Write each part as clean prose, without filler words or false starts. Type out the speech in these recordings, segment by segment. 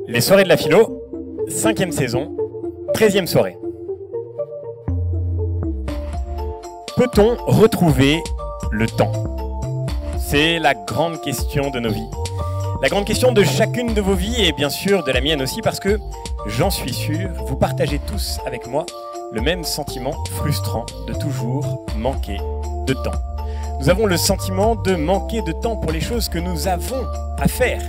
Les soirées de la philo, 5e saison, 13e soirée. Peut-on retrouver le temps? C'est la grande question de nos vies. La grande question de chacune de vos vies et bien sûr de la mienne aussi parce que, j'en suis sûr, vous partagez tous avec moi le même sentiment frustrant de toujours manquer de temps. Nous avons le sentiment de manquer de temps pour les choses que nous avons à faire,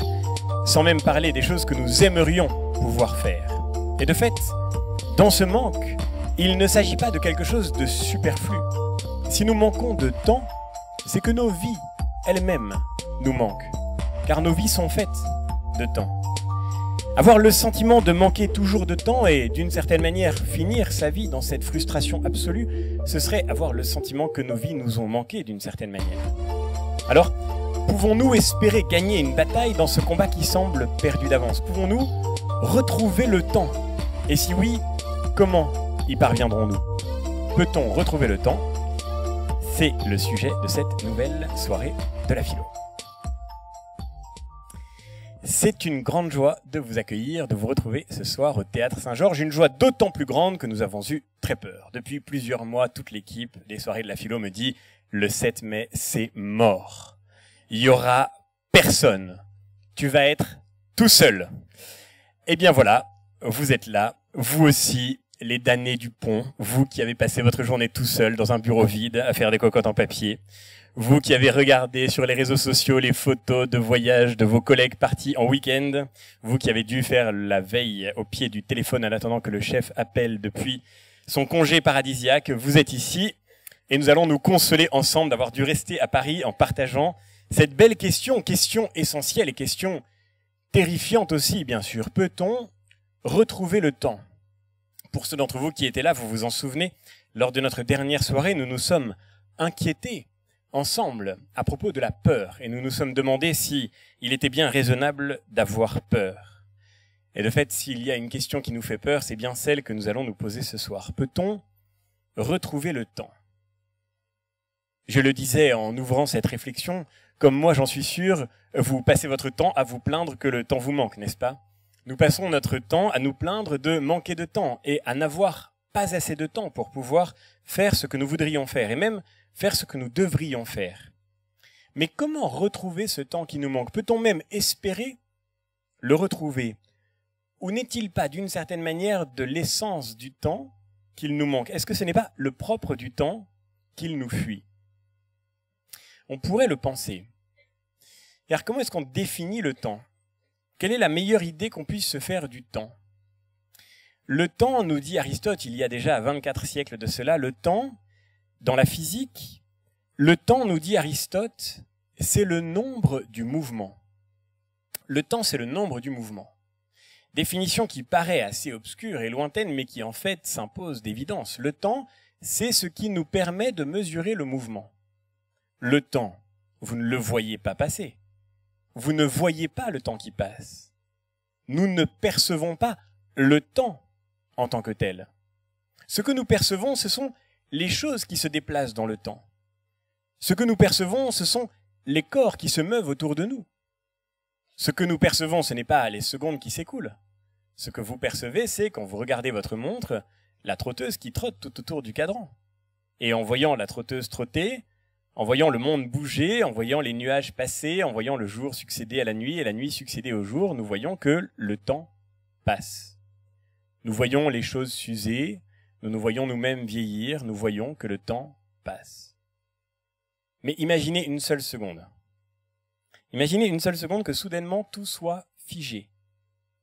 sans même parler des choses que nous aimerions pouvoir faire. Et de fait, dans ce manque, il ne s'agit pas de quelque chose de superflu. Si nous manquons de temps, c'est que nos vies elles-mêmes nous manquent, car nos vies sont faites de temps. Avoir le sentiment de manquer toujours de temps et d'une certaine manière finir sa vie dans cette frustration absolue, ce serait avoir le sentiment que nos vies nous ont manqué d'une certaine manière. Alors, pouvons-nous espérer gagner une bataille dans ce combat qui semble perdu d'avance? Pouvons-nous retrouver le temps? Et si oui, comment y parviendrons-nous? Peut-on retrouver le temps? C'est le sujet de cette nouvelle soirée de la philo. C'est une grande joie de vous accueillir, de vous retrouver ce soir au Théâtre Saint-Georges. Une joie d'autant plus grande que nous avons eu très peur. Depuis plusieurs mois, toute l'équipe des soirées de la philo me dit « Le 7 mai, c'est mort. Il y aura personne. Tu vas être tout seul. » Eh bien voilà, vous êtes là, vous aussi, les damnés du pont, vous qui avez passé votre journée tout seul dans un bureau vide à faire des cocottes en papier. Vous qui avez regardé sur les réseaux sociaux les photos de voyages de vos collègues partis en week-end, vous qui avez dû faire la veille au pied du téléphone en attendant que le chef appelle depuis son congé paradisiaque, vous êtes ici et nous allons nous consoler ensemble d'avoir dû rester à Paris en partageant cette belle question essentielle et question terrifiante aussi bien sûr. Peut-on retrouver le temps? Pour ceux d'entre vous qui étaient là, vous vous en souvenez, lors de notre dernière soirée, nous nous sommes inquiétés ensemble à propos de la peur et nous nous sommes demandé si il était bien raisonnable d'avoir peur. Et de fait, s'il y a une question qui nous fait peur, c'est bien celle que nous allons nous poser ce soir. Peut-on retrouver le temps? Je le disais en ouvrant cette réflexion, comme moi j'en suis sûr, vous passez votre temps à vous plaindre que le temps vous manque, n'est-ce pas? Nous passons notre temps à nous plaindre de manquer de temps et à n'avoir pas assez de temps pour pouvoir faire ce que nous voudrions faire et même faire ce que nous devrions faire. Mais comment retrouver ce temps qui nous manque? Peut-on même espérer le retrouver? Ou n'est-il pas d'une certaine manière de l'essence du temps qu'il nous manque? Est-ce que ce n'est pas le propre du temps qu'il nous fuit? On pourrait le penser. Car comment est-ce qu'on définit le temps? Quelle est la meilleure idée qu'on puisse se faire du temps? Le temps, nous dit Aristote, il y a déjà 24 siècles de cela, le temps, dans la physique, le temps, nous dit Aristote, c'est le nombre du mouvement. Le temps, c'est le nombre du mouvement. Définition qui paraît assez obscure et lointaine, mais qui en fait s'impose d'évidence. Le temps, c'est ce qui nous permet de mesurer le mouvement. Le temps, vous ne le voyez pas passer. Vous ne voyez pas le temps qui passe. Nous ne percevons pas le temps en tant que tel. Ce que nous percevons, ce sont les choses qui se déplacent dans le temps. Ce que nous percevons, ce sont les corps qui se meuvent autour de nous. Ce que nous percevons, ce n'est pas les secondes qui s'écoulent. Ce que vous percevez, c'est quand vous regardez votre montre, la trotteuse qui trotte tout autour du cadran. Et en voyant la trotteuse trotter, en voyant le monde bouger, en voyant les nuages passer, en voyant le jour succéder à la nuit et la nuit succéder au jour, nous voyons que le temps passe. Nous voyons les choses s'user, nous nous voyons nous-mêmes vieillir, nous voyons que le temps passe. Mais imaginez une seule seconde. Imaginez une seule seconde que soudainement tout soit figé,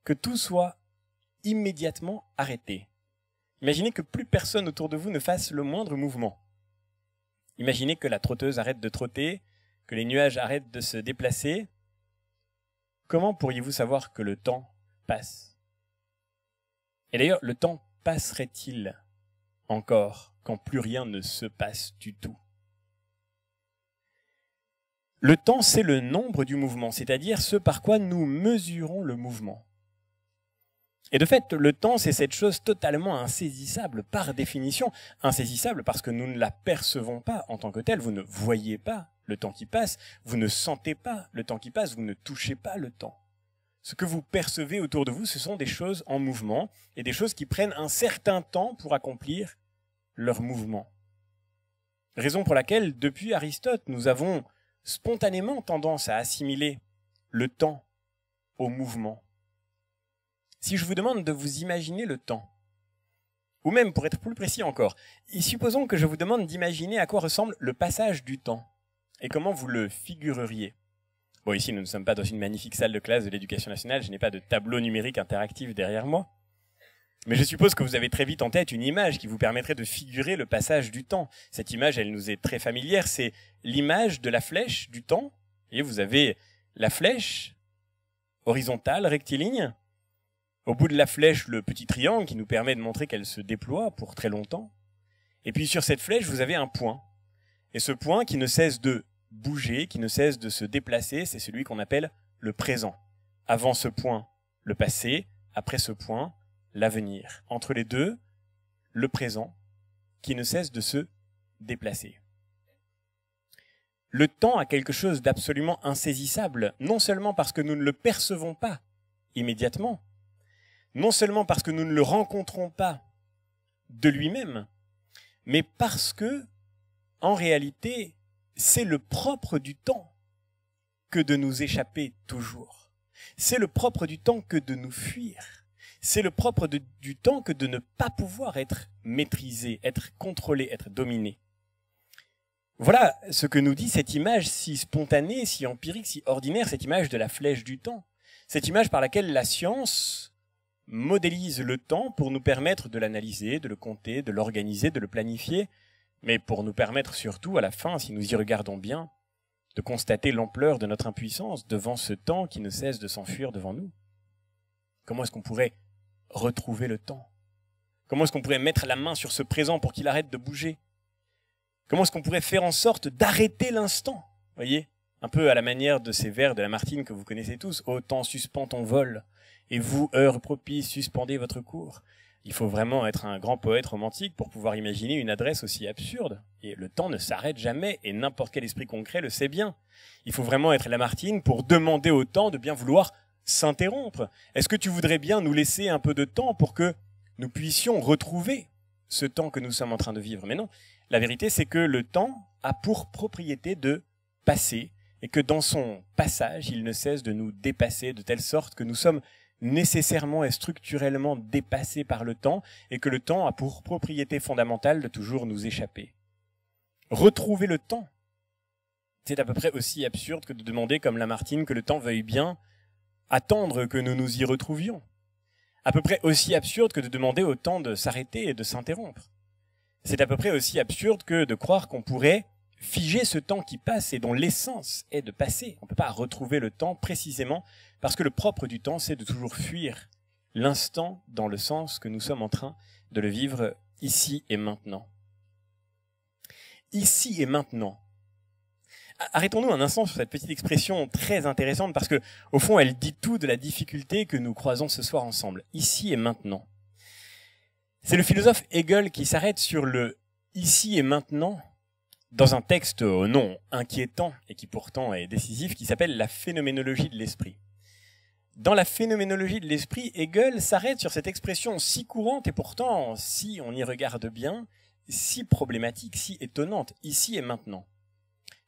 que tout soit immédiatement arrêté. Imaginez que plus personne autour de vous ne fasse le moindre mouvement. Imaginez que la trotteuse arrête de trotter, que les nuages arrêtent de se déplacer. Comment pourriez-vous savoir que le temps passe? Et d'ailleurs, le temps passerait-il encore quand plus rien ne se passe du tout? Le temps, c'est le nombre du mouvement, c'est-à-dire ce par quoi nous mesurons le mouvement. Et de fait, le temps, c'est cette chose totalement insaisissable par définition. Insaisissable parce que nous ne la percevons pas en tant que telle. Vous ne voyez pas le temps qui passe, vous ne sentez pas le temps qui passe, vous ne touchez pas le temps. Ce que vous percevez autour de vous, ce sont des choses en mouvement et des choses qui prennent un certain temps pour accomplir leur mouvement. Raison pour laquelle, depuis Aristote, nous avons spontanément tendance à assimiler le temps au mouvement. Si je vous demande de vous imaginer le temps, ou même pour être plus précis encore, supposons que je vous demande d'imaginer à quoi ressemble le passage du temps et comment vous le figureriez. Bon, ici, nous ne sommes pas dans une magnifique salle de classe de l'éducation nationale, je n'ai pas de tableau numérique interactif derrière moi. Mais je suppose que vous avez très vite en tête une image qui vous permettrait de figurer le passage du temps. Cette image, elle nous est très familière, c'est l'image de la flèche du temps. Et vous avez la flèche horizontale, rectiligne. Au bout de la flèche, le petit triangle qui nous permet de montrer qu'elle se déploie pour très longtemps. Et puis sur cette flèche, vous avez un point. Et ce point qui ne cesse de bouger, qui ne cesse de se déplacer, c'est celui qu'on appelle le présent. Avant ce point, le passé. Après ce point, l'avenir. Entre les deux, le présent, qui ne cesse de se déplacer. Le temps a quelque chose d'absolument insaisissable, non seulement parce que nous ne le percevons pas immédiatement, non seulement parce que nous ne le rencontrons pas de lui-même, mais parce que, en réalité, c'est le propre du temps que de nous échapper toujours. C'est le propre du temps que de nous fuir. C'est le propre du temps que de ne pas pouvoir être maîtrisé, être contrôlé, être dominé. Voilà ce que nous dit cette image si spontanée, si empirique, si ordinaire, cette image de la flèche du temps. Cette image par laquelle la science modélise le temps pour nous permettre de l'analyser, de le compter, de l'organiser, de le planifier, mais pour nous permettre surtout, à la fin, si nous y regardons bien, de constater l'ampleur de notre impuissance devant ce temps qui ne cesse de s'enfuir devant nous. Comment est-ce qu'on pourrait retrouver le temps? Comment est-ce qu'on pourrait mettre la main sur ce présent pour qu'il arrête de bouger? Comment est-ce qu'on pourrait faire en sorte d'arrêter l'instant? Voyez, un peu à la manière de ces vers de Lamartine que vous connaissez tous. « Ô temps, suspends ton vol, et vous, heure propice, suspendez votre cours. » Il faut vraiment être un grand poète romantique pour pouvoir imaginer une adresse aussi absurde. Et le temps ne s'arrête jamais, et n'importe quel esprit concret le sait bien. Il faut vraiment être Lamartine pour demander au temps de bien vouloir s'interrompre. Est-ce que tu voudrais bien nous laisser un peu de temps pour que nous puissions retrouver ce temps que nous sommes en train de vivre? Mais non, la vérité c'est que le temps a pour propriété de passer et que dans son passage, il ne cesse de nous dépasser de telle sorte que nous sommes nécessairement et structurellement dépassés par le temps et que le temps a pour propriété fondamentale de toujours nous échapper. Retrouver le temps, c'est à peu près aussi absurde que de demander comme Lamartine que le temps veuille bien attendre que nous nous y retrouvions. À peu près aussi absurde que de demander au temps de s'arrêter et de s'interrompre. C'est à peu près aussi absurde que de croire qu'on pourrait figer ce temps qui passe et dont l'essence est de passer. On ne peut pas retrouver le temps précisément parce que le propre du temps, c'est de toujours fuir l'instant dans le sens que nous sommes en train de le vivre ici et maintenant. Ici et maintenant. Arrêtons-nous un instant sur cette petite expression très intéressante parce que, au fond, elle dit tout de la difficulté que nous croisons ce soir ensemble. Ici et maintenant. C'est le philosophe Hegel qui s'arrête sur le ici et maintenant dans un texte au nom inquiétant et qui pourtant est décisif qui s'appelle la phénoménologie de l'esprit. Dans la phénoménologie de l'esprit, Hegel s'arrête sur cette expression si courante et pourtant, si on y regarde bien, si problématique, si étonnante, ici et maintenant.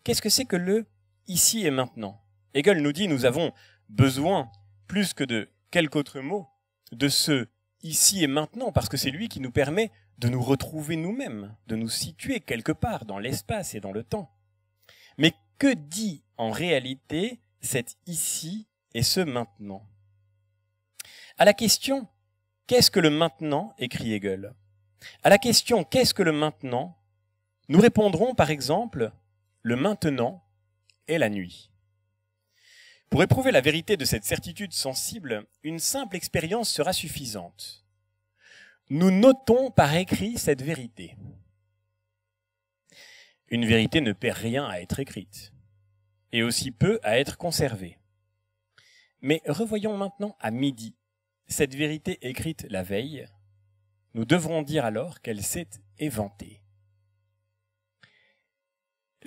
Qu'est-ce que c'est que le ici et maintenant? Hegel nous dit nous avons besoin, plus que de quelque autre mot, de ce ici et maintenant, parce que c'est lui qui nous permet de nous retrouver nous-mêmes, de nous situer quelque part dans l'espace et dans le temps. Mais que dit en réalité cet ici et ce maintenant? À la question « Qu'est-ce que le maintenant ?» écrit Hegel. À la question « Qu'est-ce que le maintenant ?» nous répondrons par exemple « Le maintenant est la nuit ». Pour éprouver la vérité de cette certitude sensible, une simple expérience sera suffisante. Nous notons par écrit cette vérité. Une vérité ne perd rien à être écrite, et aussi peu à être conservée. Mais revoyons maintenant à midi cette vérité écrite la veille. Nous devrons dire alors qu'elle s'est éventée.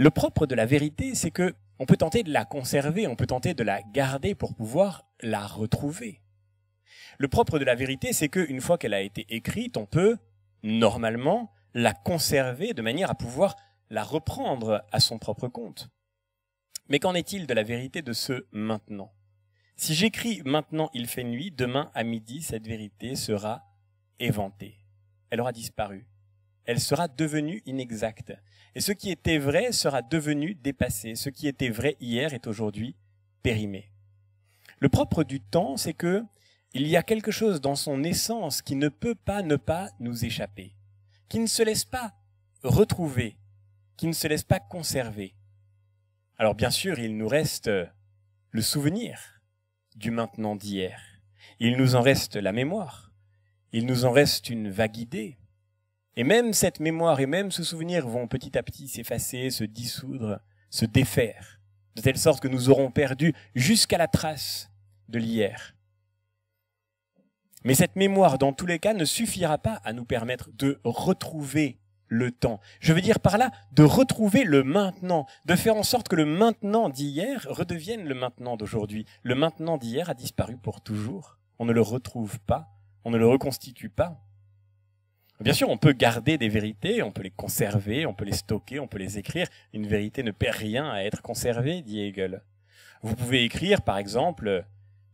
Le propre de la vérité, c'est que on peut tenter de la conserver, on peut tenter de la garder pour pouvoir la retrouver. Le propre de la vérité, c'est qu'une fois qu'elle a été écrite, on peut, normalement, la conserver de manière à pouvoir la reprendre à son propre compte. Mais qu'en est-il de la vérité de ce maintenant? Si j'écris maintenant il fait nuit, demain à midi, cette vérité sera éventée. Elle aura disparu. Elle sera devenue inexacte. Et ce qui était vrai sera devenu dépassé. Ce qui était vrai hier est aujourd'hui périmé. Le propre du temps, c'est que il y a quelque chose dans son essence qui ne peut pas ne pas nous échapper, qui ne se laisse pas retrouver, qui ne se laisse pas conserver. Alors bien sûr, il nous reste le souvenir du maintenant d'hier. Il nous en reste la mémoire. Il nous en reste une vague idée. Et même cette mémoire et même ce souvenir vont petit à petit s'effacer, se dissoudre, se défaire, de telle sorte que nous aurons perdu jusqu'à la trace de l'hier. Mais cette mémoire, dans tous les cas, ne suffira pas à nous permettre de retrouver le temps. Je veux dire par là, de retrouver le maintenant, de faire en sorte que le maintenant d'hier redevienne le maintenant d'aujourd'hui. Le maintenant d'hier a disparu pour toujours. On ne le retrouve pas, on ne le reconstitue pas. Bien sûr, on peut garder des vérités, on peut les conserver, on peut les stocker, on peut les écrire. Une vérité ne perd rien à être conservée, dit Hegel. Vous pouvez écrire, par exemple,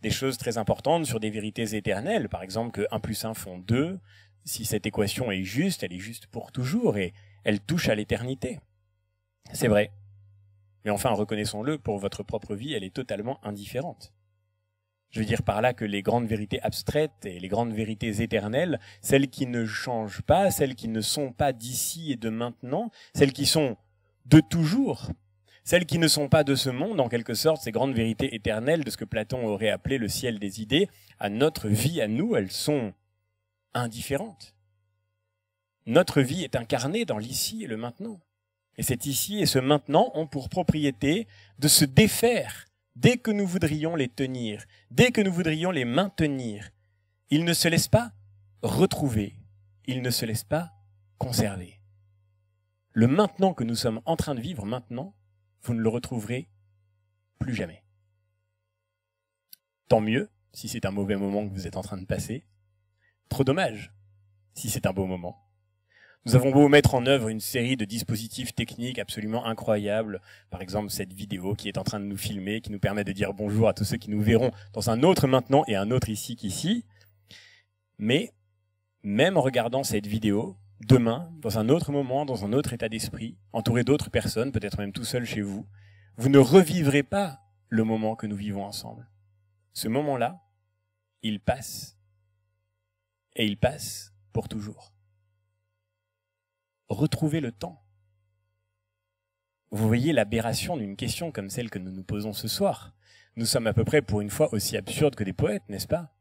des choses très importantes sur des vérités éternelles, par exemple que 1 plus 1 font 2. Si cette équation est juste, elle est juste pour toujours et elle touche à l'éternité. C'est vrai. Mais enfin, reconnaissons-le, pour votre propre vie, elle est totalement indifférente. Je veux dire par là que les grandes vérités abstraites et les grandes vérités éternelles, celles qui ne changent pas, celles qui ne sont pas d'ici et de maintenant, celles qui sont de toujours, celles qui ne sont pas de ce monde, en quelque sorte, ces grandes vérités éternelles de ce que Platon aurait appelé le ciel des idées, à notre vie, à nous, elles sont indifférentes. Notre vie est incarnée dans l'ici et le maintenant. Et cet ici et ce maintenant ont pour propriété de se défaire dès que nous voudrions les tenir, dès que nous voudrions les maintenir. Ils ne se laissent pas retrouver, ils ne se laissent pas conserver. Le maintenant que nous sommes en train de vivre maintenant, vous ne le retrouverez plus jamais. Tant mieux si c'est un mauvais moment que vous êtes en train de passer. Trop dommage si c'est un beau moment. Nous avons beau mettre en œuvre une série de dispositifs techniques absolument incroyables, par exemple cette vidéo qui est en train de nous filmer, qui nous permet de dire bonjour à tous ceux qui nous verront dans un autre maintenant et un autre ici qu'ici. Mais même en regardant cette vidéo, demain, dans un autre moment, dans un autre état d'esprit, entouré d'autres personnes, peut-être même tout seul chez vous, vous ne revivrez pas le moment que nous vivons ensemble. Ce moment-là, il passe. Et il passe pour toujours. Retrouvez le temps. Vous voyez l'aberration d'une question comme celle que nous nous posons ce soir. Nous sommes à peu près pour une fois aussi absurdes que des poètes, n'est-ce pas?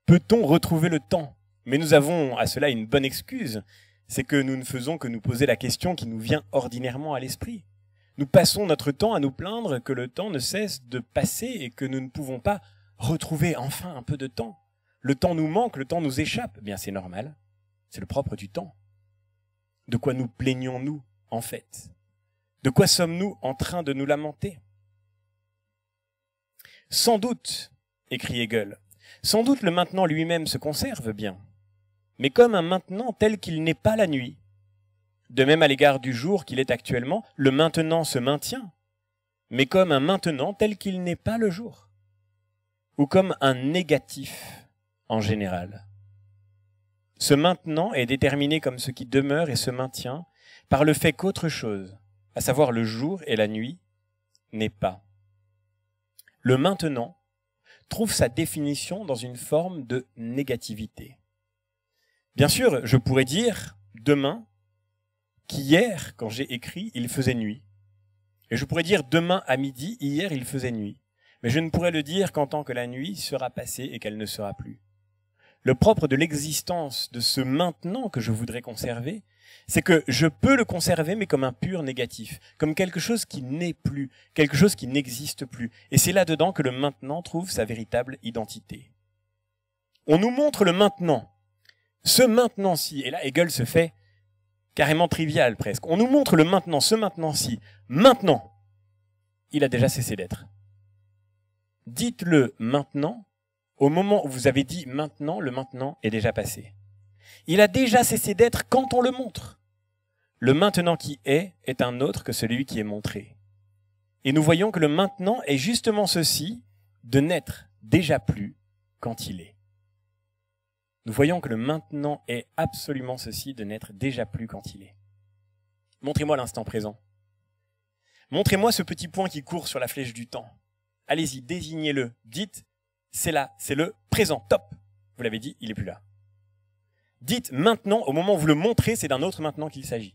Peut-on retrouver le temps? Mais nous avons à cela une bonne excuse, c'est que nous ne faisons que nous poser la question qui nous vient ordinairement à l'esprit. Nous passons notre temps à nous plaindre que le temps ne cesse de passer et que nous ne pouvons pas retrouver enfin un peu de temps. Le temps nous manque, le temps nous échappe. Bien, c'est normal. C'est le propre du temps. De quoi nous plaignons-nous, en fait? De quoi sommes-nous en train de nous lamenter? Sans doute, écrit Hegel, sans doute le maintenant lui-même se conserve bien, mais comme un maintenant tel qu'il n'est pas la nuit. De même à l'égard du jour qu'il est actuellement, le maintenant se maintient, mais comme un maintenant tel qu'il n'est pas le jour, ou comme un négatif en général. Ce maintenant est déterminé comme ce qui demeure et se maintient par le fait qu'autre chose, à savoir le jour et la nuit, n'est pas. Le maintenant trouve sa définition dans une forme de négativité. Bien sûr, je pourrais dire demain qu'hier, quand j'ai écrit, il faisait nuit. Et je pourrais dire demain à midi, hier, il faisait nuit. Mais je ne pourrais le dire qu'en tant que la nuit sera passée et qu'elle ne sera plus. Le propre de l'existence de ce maintenant que je voudrais conserver, c'est que je peux le conserver, mais comme un pur négatif, comme quelque chose qui n'est plus, quelque chose qui n'existe plus. Et c'est là-dedans que le maintenant trouve sa véritable identité. On nous montre le maintenant. Ce maintenant-ci, et là Hegel se fait carrément trivial presque. On nous montre le maintenant, ce maintenant-ci. Maintenant, il a déjà cessé d'être. Dites-le maintenant, au moment où vous avez dit maintenant, le maintenant est déjà passé. Il a déjà cessé d'être quand on le montre. Le maintenant qui est un autre que celui qui est montré. Et nous voyons que le maintenant est justement ceci, de n'être déjà plus quand il est. Nous voyons que le maintenant est absolument ceci, de n'être déjà plus quand il est. Montrez-moi l'instant présent. Montrez-moi ce petit point qui court sur la flèche du temps. Allez-y, désignez-le. Dites, c'est là, c'est le présent, top. Vous l'avez dit, il n'est plus là. Dites maintenant, au moment où vous le montrez, c'est d'un autre maintenant qu'il s'agit.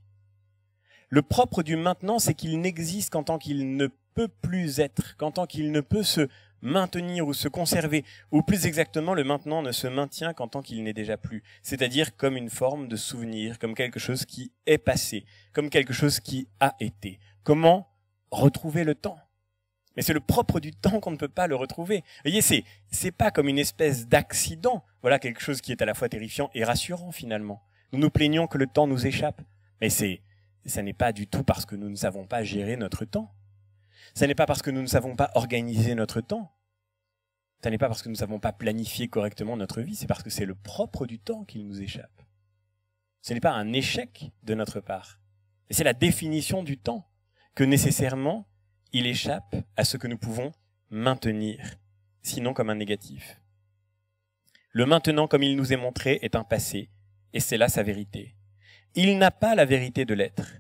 Le propre du maintenant, c'est qu'il n'existe qu'en tant qu'il ne peut plus être, qu'en tant qu'il ne peut se maintenir ou se conserver, ou plus exactement, le maintenant ne se maintient qu'en tant qu'il n'est déjà plus, c'est-à-dire comme une forme de souvenir, comme quelque chose qui est passé, comme quelque chose qui a été. Comment retrouver le temps? Mais c'est le propre du temps qu'on ne peut pas le retrouver. Vous voyez, c'est pas comme une espèce d'accident, voilà quelque chose qui est à la fois terrifiant et rassurant finalement. Nous nous plaignons que le temps nous échappe, mais ça n'est pas du tout parce que nous ne savons pas gérer notre temps. Ça n'est pas parce que nous ne savons pas organiser notre temps. Ça n'est pas parce que nous ne savons pas planifier correctement notre vie, c'est parce que c'est le propre du temps qu'il nous échappe. Ce n'est pas un échec de notre part, mais c'est la définition du temps, que nécessairement il échappe à ce que nous pouvons maintenir, sinon comme un négatif. Le maintenant, comme il nous est montré, est un passé, et c'est là sa vérité. Il n'a pas la vérité de l'être.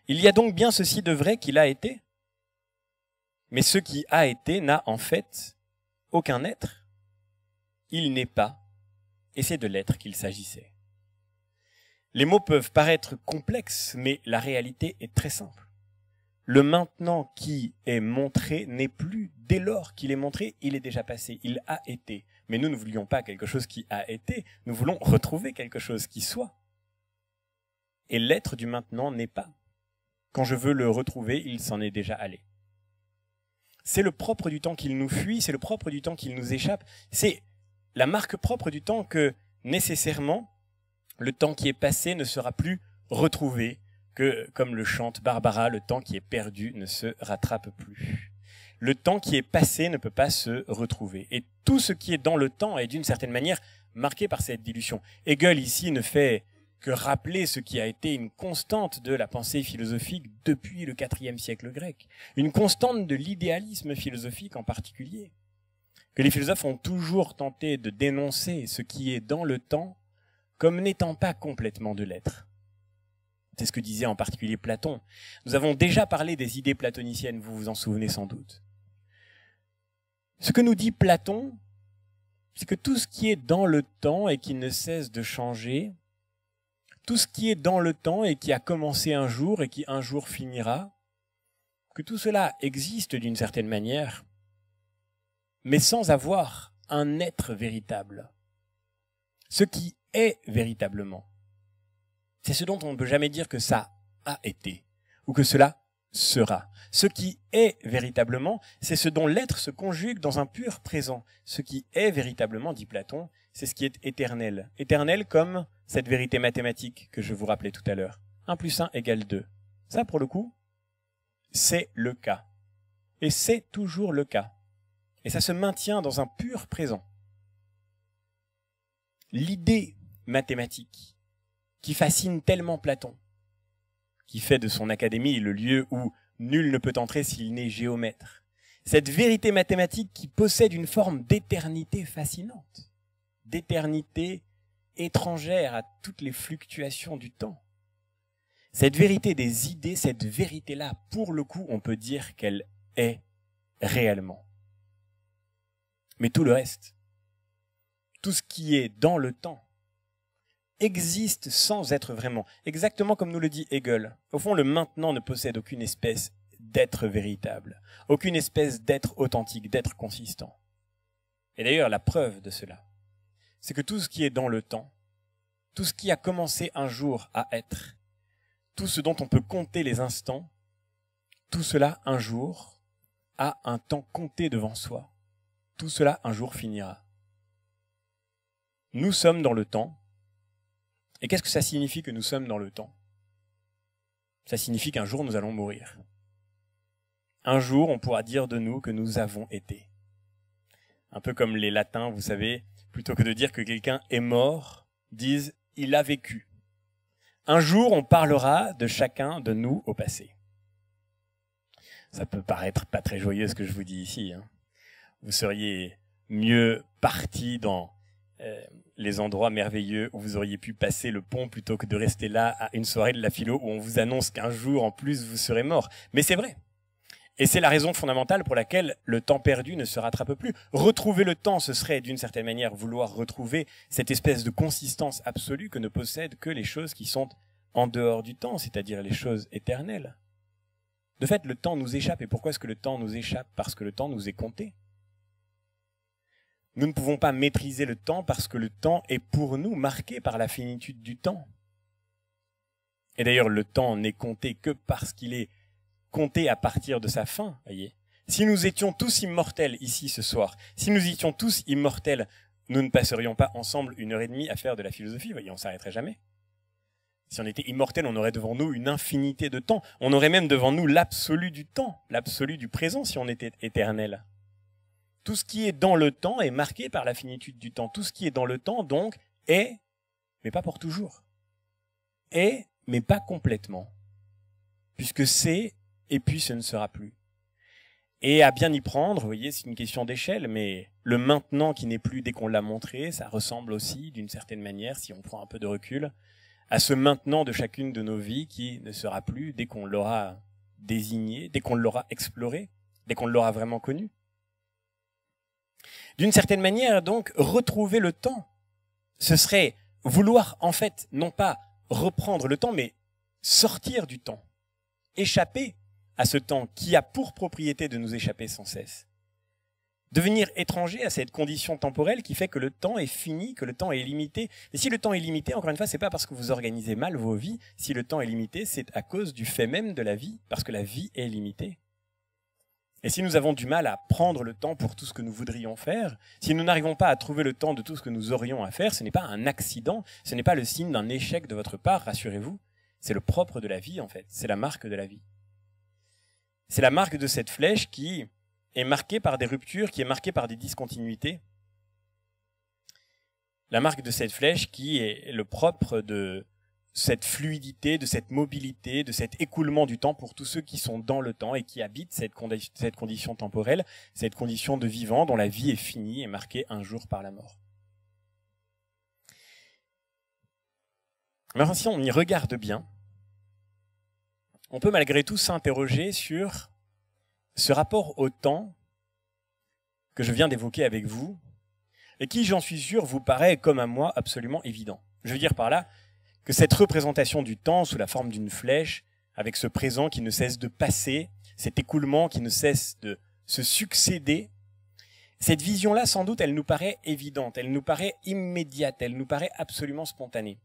Il y a donc bien ceci de vrai qu'il a été, mais ce qui a été n'a en fait aucun être. Il n'est pas, et c'est de l'être qu'il s'agissait. Les mots peuvent paraître complexes, mais la réalité est très simple. Le maintenant qui est montré n'est plus, dès lors qu'il est montré, il est déjà passé, il a été. Mais nous ne voulions pas quelque chose qui a été, nous voulons retrouver quelque chose qui soit. Et l'être du maintenant n'est pas. Quand je veux le retrouver, il s'en est déjà allé. C'est le propre du temps qu'il nous fuit, c'est le propre du temps qu'il nous échappe. C'est la marque propre du temps que, nécessairement, le temps qui est passé ne sera plus retrouvé, que, comme le chante Barbara, le temps qui est perdu ne se rattrape plus. Le temps qui est passé ne peut pas se retrouver. Et tout ce qui est dans le temps est d'une certaine manière marqué par cette dilution. Hegel ici ne fait que rappeler ce qui a été une constante de la pensée philosophique depuis le IVe siècle grec, une constante de l'idéalisme philosophique en particulier, que les philosophes ont toujours tenté de dénoncer ce qui est dans le temps comme n'étant pas complètement de l'être. C'est ce que disait en particulier Platon. Nous avons déjà parlé des idées platoniciennes, vous vous en souvenez sans doute. Ce que nous dit Platon, c'est que tout ce qui est dans le temps et qui ne cesse de changer, tout ce qui est dans le temps et qui a commencé un jour et qui un jour finira, que tout cela existe d'une certaine manière, mais sans avoir un être véritable. Ce qui est véritablement, c'est ce dont on ne peut jamais dire que ça a été ou que cela sera. Ce qui est véritablement, c'est ce dont l'être se conjugue dans un pur présent. Ce qui est véritablement, dit Platon, c'est ce qui est éternel. Éternel comme cette vérité mathématique que je vous rappelais tout à l'heure. 1 plus 1 égale 2. Ça, pour le coup, c'est le cas. Et c'est toujours le cas. Et ça se maintient dans un pur présent. L'idée mathématique qui fascine tellement Platon, qui fait de son académie le lieu où nul ne peut entrer s'il n'est géomètre. Cette vérité mathématique qui possède une forme d'éternité fascinante, d'éternité étrangère à toutes les fluctuations du temps. Cette vérité des idées, cette vérité-là, pour le coup, on peut dire qu'elle est réellement. Mais tout le reste, tout ce qui est dans le temps, existe sans être vraiment, exactement comme nous le dit Hegel. Au fond, le maintenant ne possède aucune espèce d'être véritable, aucune espèce d'être authentique, d'être consistant. Et d'ailleurs, la preuve de cela, c'est que tout ce qui est dans le temps, tout ce qui a commencé un jour à être, tout ce dont on peut compter les instants, tout cela un jour a un temps compté devant soi. Tout cela un jour finira. Nous sommes dans le temps. Et qu'est-ce que ça signifie que nous sommes dans le temps ? Ça signifie qu'un jour nous allons mourir. Un jour, on pourra dire de nous que nous avons été. Un peu comme les latins, vous savez, plutôt que de dire que quelqu'un est mort, disent « il a vécu ». Un jour, on parlera de chacun de nous au passé. Ça peut paraître pas très joyeux ce que je vous dis ici. Vous seriez mieux parti dans les endroits merveilleux où vous auriez pu passer le pont plutôt que de rester là à une soirée de la philo où on vous annonce qu'un jour en plus vous serez mort. Mais c'est vrai. Et c'est la raison fondamentale pour laquelle le temps perdu ne se rattrape plus. Retrouver le temps, ce serait d'une certaine manière vouloir retrouver cette espèce de consistance absolue que ne possèdent que les choses qui sont en dehors du temps, c'est-à-dire les choses éternelles. De fait, le temps nous échappe. Et pourquoi est-ce que le temps nous échappe? Parce que le temps nous est compté. Nous ne pouvons pas maîtriser le temps parce que le temps est pour nous marqué par la finitude du temps. Et d'ailleurs, le temps n'est compté que parce qu'il est compté à partir de sa fin, voyez. Si nous étions tous immortels ici ce soir, si nous étions tous immortels, nous ne passerions pas ensemble 1h30 à faire de la philosophie, voyez, on s'arrêterait jamais. Si on était immortel, on aurait devant nous une infinité de temps. On aurait même devant nous l'absolu du temps, l'absolu du présent si on était éternel. Tout ce qui est dans le temps est marqué par la finitude du temps. Tout ce qui est dans le temps, donc, est, mais pas pour toujours. Est, mais pas complètement. Puisque c'est, et puis ce ne sera plus. Et à bien y prendre, vous voyez, c'est une question d'échelle, mais le maintenant qui n'est plus dès qu'on l'a montré, ça ressemble aussi, d'une certaine manière, si on prend un peu de recul, à ce maintenant de chacune de nos vies qui ne sera plus dès qu'on l'aura désigné, dès qu'on l'aura exploré, dès qu'on l'aura vraiment connu. D'une certaine manière, donc, retrouver le temps, ce serait vouloir, en fait, non pas reprendre le temps, mais sortir du temps, échapper à ce temps qui a pour propriété de nous échapper sans cesse. Devenir étranger à cette condition temporelle qui fait que le temps est fini, que le temps est limité. Et si le temps est limité, encore une fois, c'est pas parce que vous organisez mal vos vies. Si le temps est limité, c'est à cause du fait même de la vie, parce que la vie est limitée. Et si nous avons du mal à prendre le temps pour tout ce que nous voudrions faire, si nous n'arrivons pas à trouver le temps de tout ce que nous aurions à faire, ce n'est pas un accident, ce n'est pas le signe d'un échec de votre part, rassurez-vous. C'est le propre de la vie, en fait. C'est la marque de la vie. C'est la marque de cette flèche qui est marquée par des ruptures, qui est marquée par des discontinuités. La marque de cette flèche qui est le propre de cette fluidité, de cette mobilité, de cet écoulement du temps pour tous ceux qui sont dans le temps et qui habitent cette condition temporelle, cette condition de vivant dont la vie est finie et marquée un jour par la mort. Alors si on y regarde bien, on peut malgré tout s'interroger sur ce rapport au temps que je viens d'évoquer avec vous et qui, j'en suis sûr, vous paraît, comme à moi, absolument évident. Je veux dire par là que cette représentation du temps sous la forme d'une flèche, avec ce présent qui ne cesse de passer, cet écoulement qui ne cesse de se succéder, cette vision-là, sans doute, elle nous paraît évidente, elle nous paraît immédiate, elle nous paraît absolument spontanée.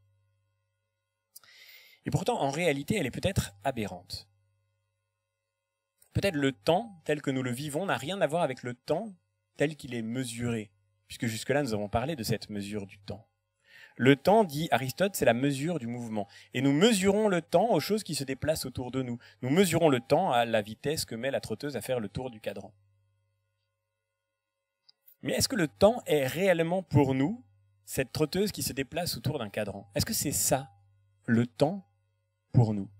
Et pourtant, en réalité, elle est peut-être aberrante. Peut-être le temps, tel que nous le vivons, n'a rien à voir avec le temps tel qu'il est mesuré, puisque jusque-là, nous avons parlé de cette mesure du temps. Le temps, dit Aristote, c'est la mesure du mouvement. Et nous mesurons le temps aux choses qui se déplacent autour de nous. Nous mesurons le temps à la vitesse que met la trotteuse à faire le tour du cadran. Mais est-ce que le temps est réellement pour nous cette trotteuse qui se déplace autour d'un cadran? Est-ce que c'est ça, le temps, pour nous?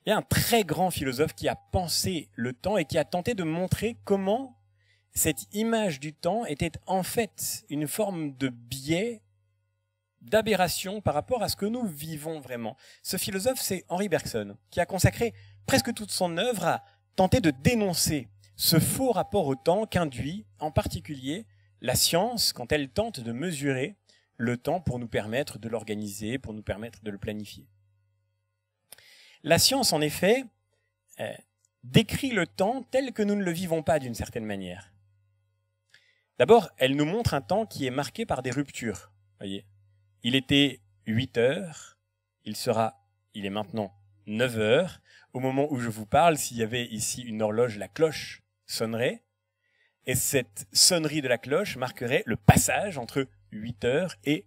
Il y a un très grand philosophe qui a pensé le temps et qui a tenté de montrer comment cette image du temps était en fait une forme de biais, d'aberration par rapport à ce que nous vivons vraiment. Ce philosophe, c'est Henri Bergson, qui a consacré presque toute son œuvre à tenter de dénoncer ce faux rapport au temps qu'induit, en particulier, la science quand elle tente de mesurer le temps pour nous permettre de l'organiser, pour nous permettre de le planifier. La science, en effet, décrit le temps tel que nous ne le vivons pas d'une certaine manière. D'abord, elle nous montre un temps qui est marqué par des ruptures. Voyez, il était 8 heures, il est maintenant 9 heures. Au moment où je vous parle, s'il y avait ici une horloge, la cloche sonnerait. Et cette sonnerie de la cloche marquerait le passage entre 8 heures et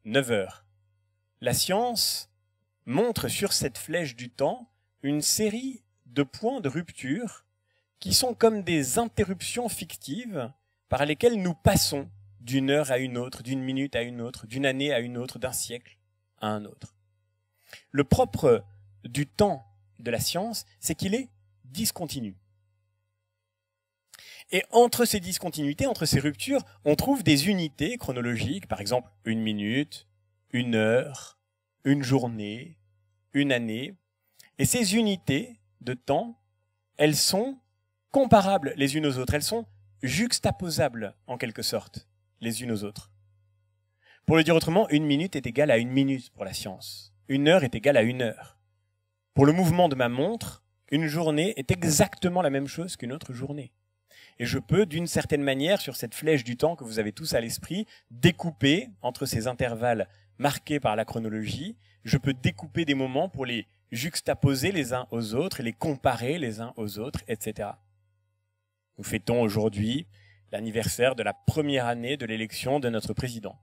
9 heures. La science montre sur cette flèche du temps une série de points de rupture qui sont comme des interruptions fictives par lesquelles nous passons d'une heure à une autre, d'une minute à une autre, d'une année à une autre, d'un siècle à un autre. Le propre du temps de la science, c'est qu'il est discontinu. Et entre ces discontinuités, entre ces ruptures, on trouve des unités chronologiques, par exemple une minute, une heure, une journée, une année. Et ces unités de temps, elles sont comparables les unes aux autres, elles sont juxtaposables en quelque sorte les unes aux autres. Pour le dire autrement, une minute est égale à une minute pour la science. Une heure est égale à une heure. Pour le mouvement de ma montre, une journée est exactement la même chose qu'une autre journée. Et je peux, d'une certaine manière, sur cette flèche du temps que vous avez tous à l'esprit, découper entre ces intervalles marqués par la chronologie, je peux découper des moments pour les juxtaposer les uns aux autres, et les comparer les uns aux autres, etc. Nous fêtons aujourd'hui l'anniversaire de la première année de l'élection de notre président.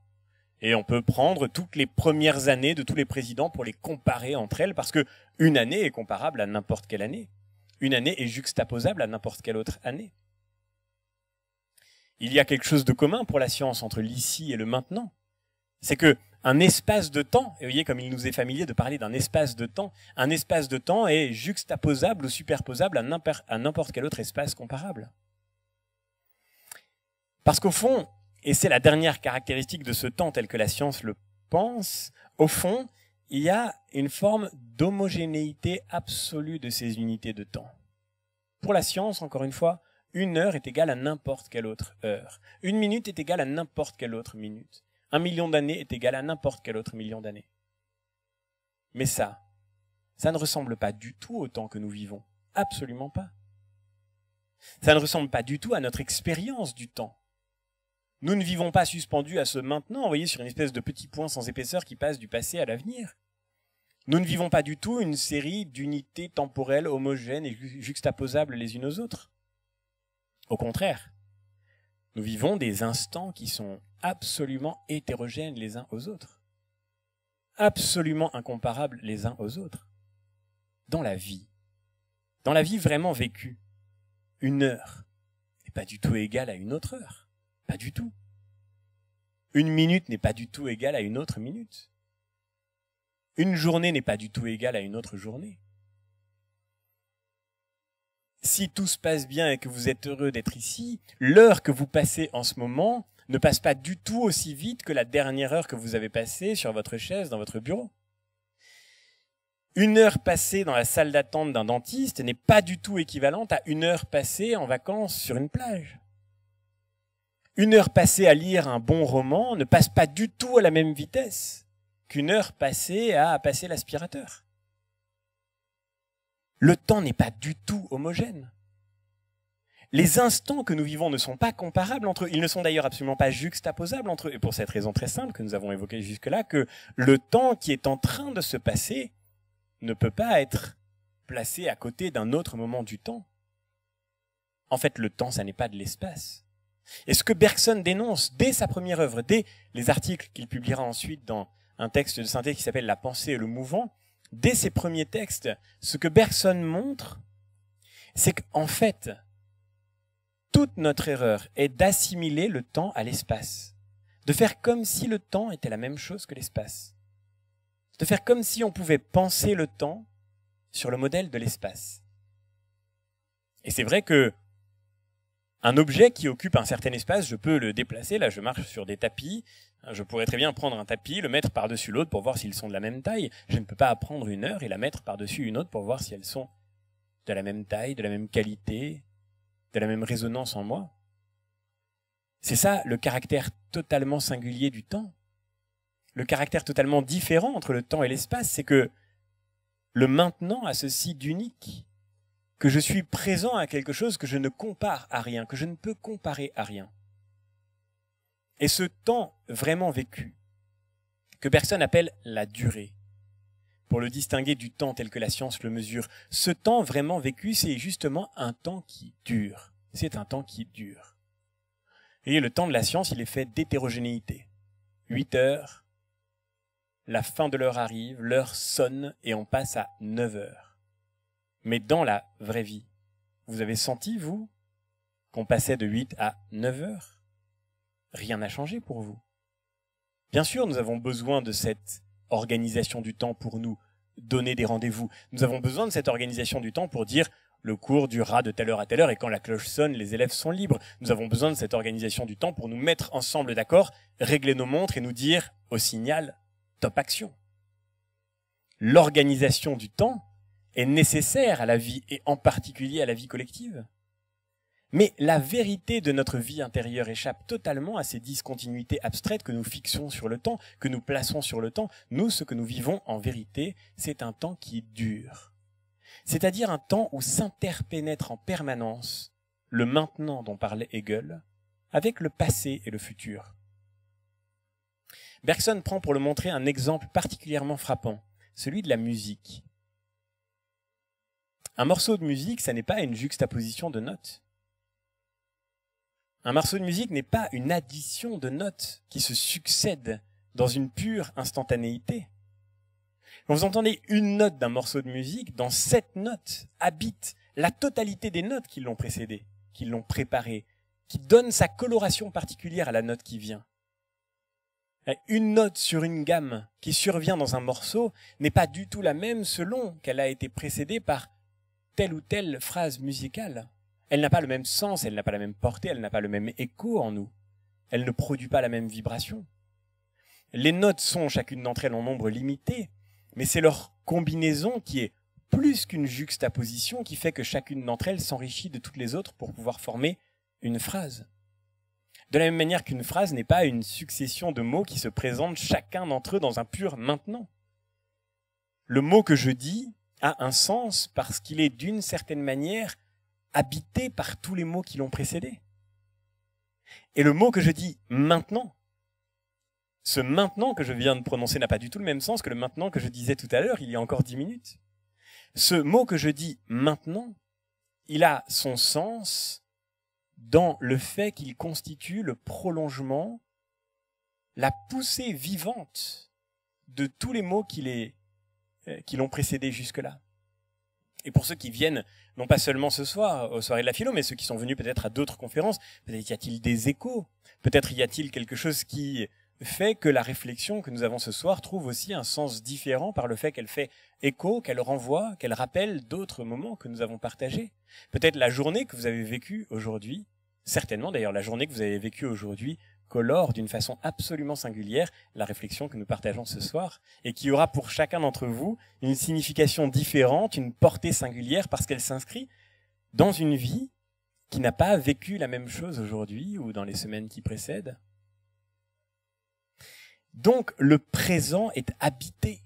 Et on peut prendre toutes les premières années de tous les présidents pour les comparer entre elles, parce que une année est comparable à n'importe quelle année. Une année est juxtaposable à n'importe quelle autre année. Il y a quelque chose de commun pour la science entre l'ici et le maintenant. C'est que un espace de temps, et vous voyez comme il nous est familier de parler d'un espace de temps, un espace de temps est juxtaposable ou superposable à n'importe quel autre espace comparable. Parce qu'au fond, et c'est la dernière caractéristique de ce temps tel que la science le pense, au fond, il y a une forme d'homogénéité absolue de ces unités de temps. Pour la science, encore une fois, une heure est égale à n'importe quelle autre heure. Une minute est égale à n'importe quelle autre minute. 1 million d'années est égal à n'importe quel autre million d'années. Mais ça ne ressemble pas du tout au temps que nous vivons. Absolument pas. Ça ne ressemble pas du tout à notre expérience du temps. Nous ne vivons pas suspendus à ce maintenant, vous voyez, sur une espèce de petit point sans épaisseur qui passe du passé à l'avenir. Nous ne vivons pas du tout une série d'unités temporelles homogènes et juxtaposables les unes aux autres. Au contraire, nous vivons des instants qui sont absolument hétérogènes les uns aux autres, absolument incomparables les uns aux autres. Dans la vie vraiment vécue, une heure n'est pas du tout égale à une autre heure. Pas du tout. Une minute n'est pas du tout égale à une autre minute. Une journée n'est pas du tout égale à une autre journée. Si tout se passe bien et que vous êtes heureux d'être ici, l'heure que vous passez en ce moment ne passe pas du tout aussi vite que la dernière heure que vous avez passée sur votre chaise dans votre bureau. Une heure passée dans la salle d'attente d'un dentiste n'est pas du tout équivalente à une heure passée en vacances sur une plage. Une heure passée à lire un bon roman ne passe pas du tout à la même vitesse qu'une heure passée à passer l'aspirateur. Le temps n'est pas du tout homogène. Les instants que nous vivons ne sont pas comparables entre eux. Ils ne sont d'ailleurs absolument pas juxtaposables entre eux. Et pour cette raison très simple que nous avons évoquée jusque-là, que le temps qui est en train de se passer ne peut pas être placé à côté d'un autre moment du temps. En fait, le temps, ça n'est pas de l'espace. Et ce que Bergson dénonce dès sa première œuvre, dès les articles qu'il publiera ensuite dans un texte de synthèse qui s'appelle « La pensée et le mouvant », dès ses premiers textes, ce que Bergson montre, c'est qu'en fait, toute notre erreur est d'assimiler le temps à l'espace, de faire comme si le temps était la même chose que l'espace, de faire comme si on pouvait penser le temps sur le modèle de l'espace. Et c'est vrai que un objet qui occupe un certain espace, je peux le déplacer. Là, je marche sur des tapis. Je pourrais très bien prendre un tapis, le mettre par-dessus l'autre pour voir s'ils sont de la même taille. Je ne peux pas prendre une heure et la mettre par-dessus une autre pour voir si elles sont de la même taille, de la même qualité, de la même résonance en moi. C'est ça le caractère totalement singulier du temps. Le caractère totalement différent entre le temps et l'espace, c'est que le maintenant a ceci d'unique, que je suis présent à quelque chose que je ne compare à rien, que je ne peux comparer à rien. Et ce temps vraiment vécu, que Bergson appelle la durée, pour le distinguer du temps tel que la science le mesure, ce temps vraiment vécu, c'est justement un temps qui dure. C'est un temps qui dure. Et le temps de la science, il est fait d'hétérogénéité. 8 heures, la fin de l'heure arrive, l'heure sonne et on passe à 9 heures. Mais dans la vraie vie, vous avez senti, vous, qu'on passait de 8 à 9 heures? Rien n'a changé pour vous. Bien sûr, nous avons besoin de cette organisation du temps pour nous donner des rendez-vous. Nous avons besoin de cette organisation du temps pour dire le cours durera de telle heure à telle heure et quand la cloche sonne, les élèves sont libres. Nous avons besoin de cette organisation du temps pour nous mettre ensemble d'accord, régler nos montres et nous dire au signal top action. L'organisation du temps est nécessaire à la vie et en particulier à la vie collective. Mais la vérité de notre vie intérieure échappe totalement à ces discontinuités abstraites que nous fixons sur le temps, que nous plaçons sur le temps. Nous, ce que nous vivons en vérité, c'est un temps qui dure. C'est-à-dire un temps où s'interpénètre en permanence le maintenant dont parlait Hegel avec le passé et le futur. Bergson prend pour le montrer un exemple particulièrement frappant, celui de la musique. Un morceau de musique, ça n'est pas une juxtaposition de notes. Un morceau de musique n'est pas une addition de notes qui se succèdent dans une pure instantanéité. Quand vous entendez une note d'un morceau de musique, dans cette note habite la totalité des notes qui l'ont précédée, qui l'ont préparée, qui donnent sa coloration particulière à la note qui vient. Une note sur une gamme qui survient dans un morceau n'est pas du tout la même selon qu'elle a été précédée par telle ou telle phrase musicale. Elle n'a pas le même sens, elle n'a pas la même portée, elle n'a pas le même écho en nous. Elle ne produit pas la même vibration. Les notes sont, chacune d'entre elles, en nombre limité, mais c'est leur combinaison qui est plus qu'une juxtaposition qui fait que chacune d'entre elles s'enrichit de toutes les autres pour pouvoir former une phrase. De la même manière qu'une phrase n'est pas une succession de mots qui se présentent chacun d'entre eux dans un pur maintenant. Le mot que je dis a un sens parce qu'il est d'une certaine manière habité par tous les mots qui l'ont précédé. Et le mot que je dis maintenant, ce maintenant que je viens de prononcer n'a pas du tout le même sens que le maintenant que je disais tout à l'heure, il y a encore 10 minutes. Ce mot que je dis maintenant, il a son sens dans le fait qu'il constitue le prolongement, la poussée vivante de tous les mots qui l'ont précédé jusque-là. Et pour ceux qui viennent, non pas seulement ce soir, aux soirées de la philo, mais ceux qui sont venus peut-être à d'autres conférences, peut-être y a-t-il des échos, peut-être y a-t-il quelque chose qui fait que la réflexion que nous avons ce soir trouve aussi un sens différent par le fait qu'elle fait écho, qu'elle renvoie, qu'elle rappelle d'autres moments que nous avons partagés. Peut-être la journée que vous avez vécue aujourd'hui, certainement d'ailleurs la journée que vous avez vécue aujourd'hui, colore d'une façon absolument singulière la réflexion que nous partageons ce soir et qui aura pour chacun d'entre vous une signification différente, une portée singulière parce qu'elle s'inscrit dans une vie qui n'a pas vécu la même chose aujourd'hui ou dans les semaines qui précèdent. Donc le présent est habité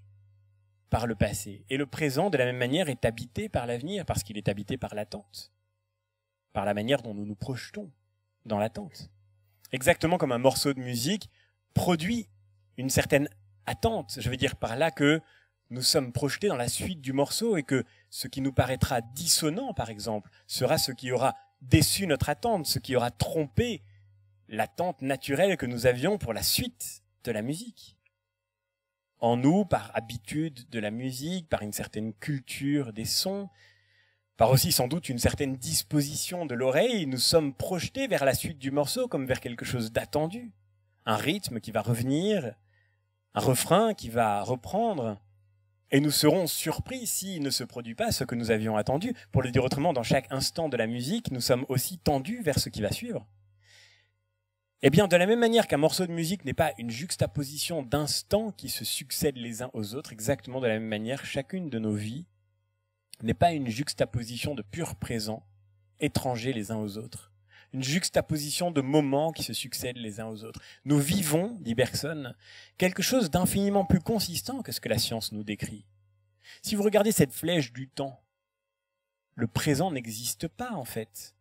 par le passé et le présent de la même manière est habité par l'avenir parce qu'il est habité par l'attente, par la manière dont nous nous projetons dans l'attente. Exactement comme un morceau de musique produit une certaine attente. Je veux dire par là que nous sommes projetés dans la suite du morceau et que ce qui nous paraîtra dissonant, par exemple, sera ce qui aura déçu notre attente, ce qui aura trompé l'attente naturelle que nous avions pour la suite de la musique. En nous, par habitude de la musique, par une certaine culture des sons, par aussi sans doute une certaine disposition de l'oreille, nous sommes projetés vers la suite du morceau comme vers quelque chose d'attendu. Un rythme qui va revenir, un refrain qui va reprendre, et nous serons surpris s'il ne se produit pas ce que nous avions attendu. Pour le dire autrement, dans chaque instant de la musique, nous sommes aussi tendus vers ce qui va suivre. Eh bien, de la même manière qu'un morceau de musique n'est pas une juxtaposition d'instants qui se succèdent les uns aux autres, exactement de la même manière, chacune de nos vies n'est pas une juxtaposition de pur présent, étrangers les uns aux autres, une juxtaposition de moments qui se succèdent les uns aux autres. Nous vivons, dit Bergson, quelque chose d'infiniment plus consistant que ce que la science nous décrit. Si vous regardez cette flèche du temps, le présent n'existe pas en fait,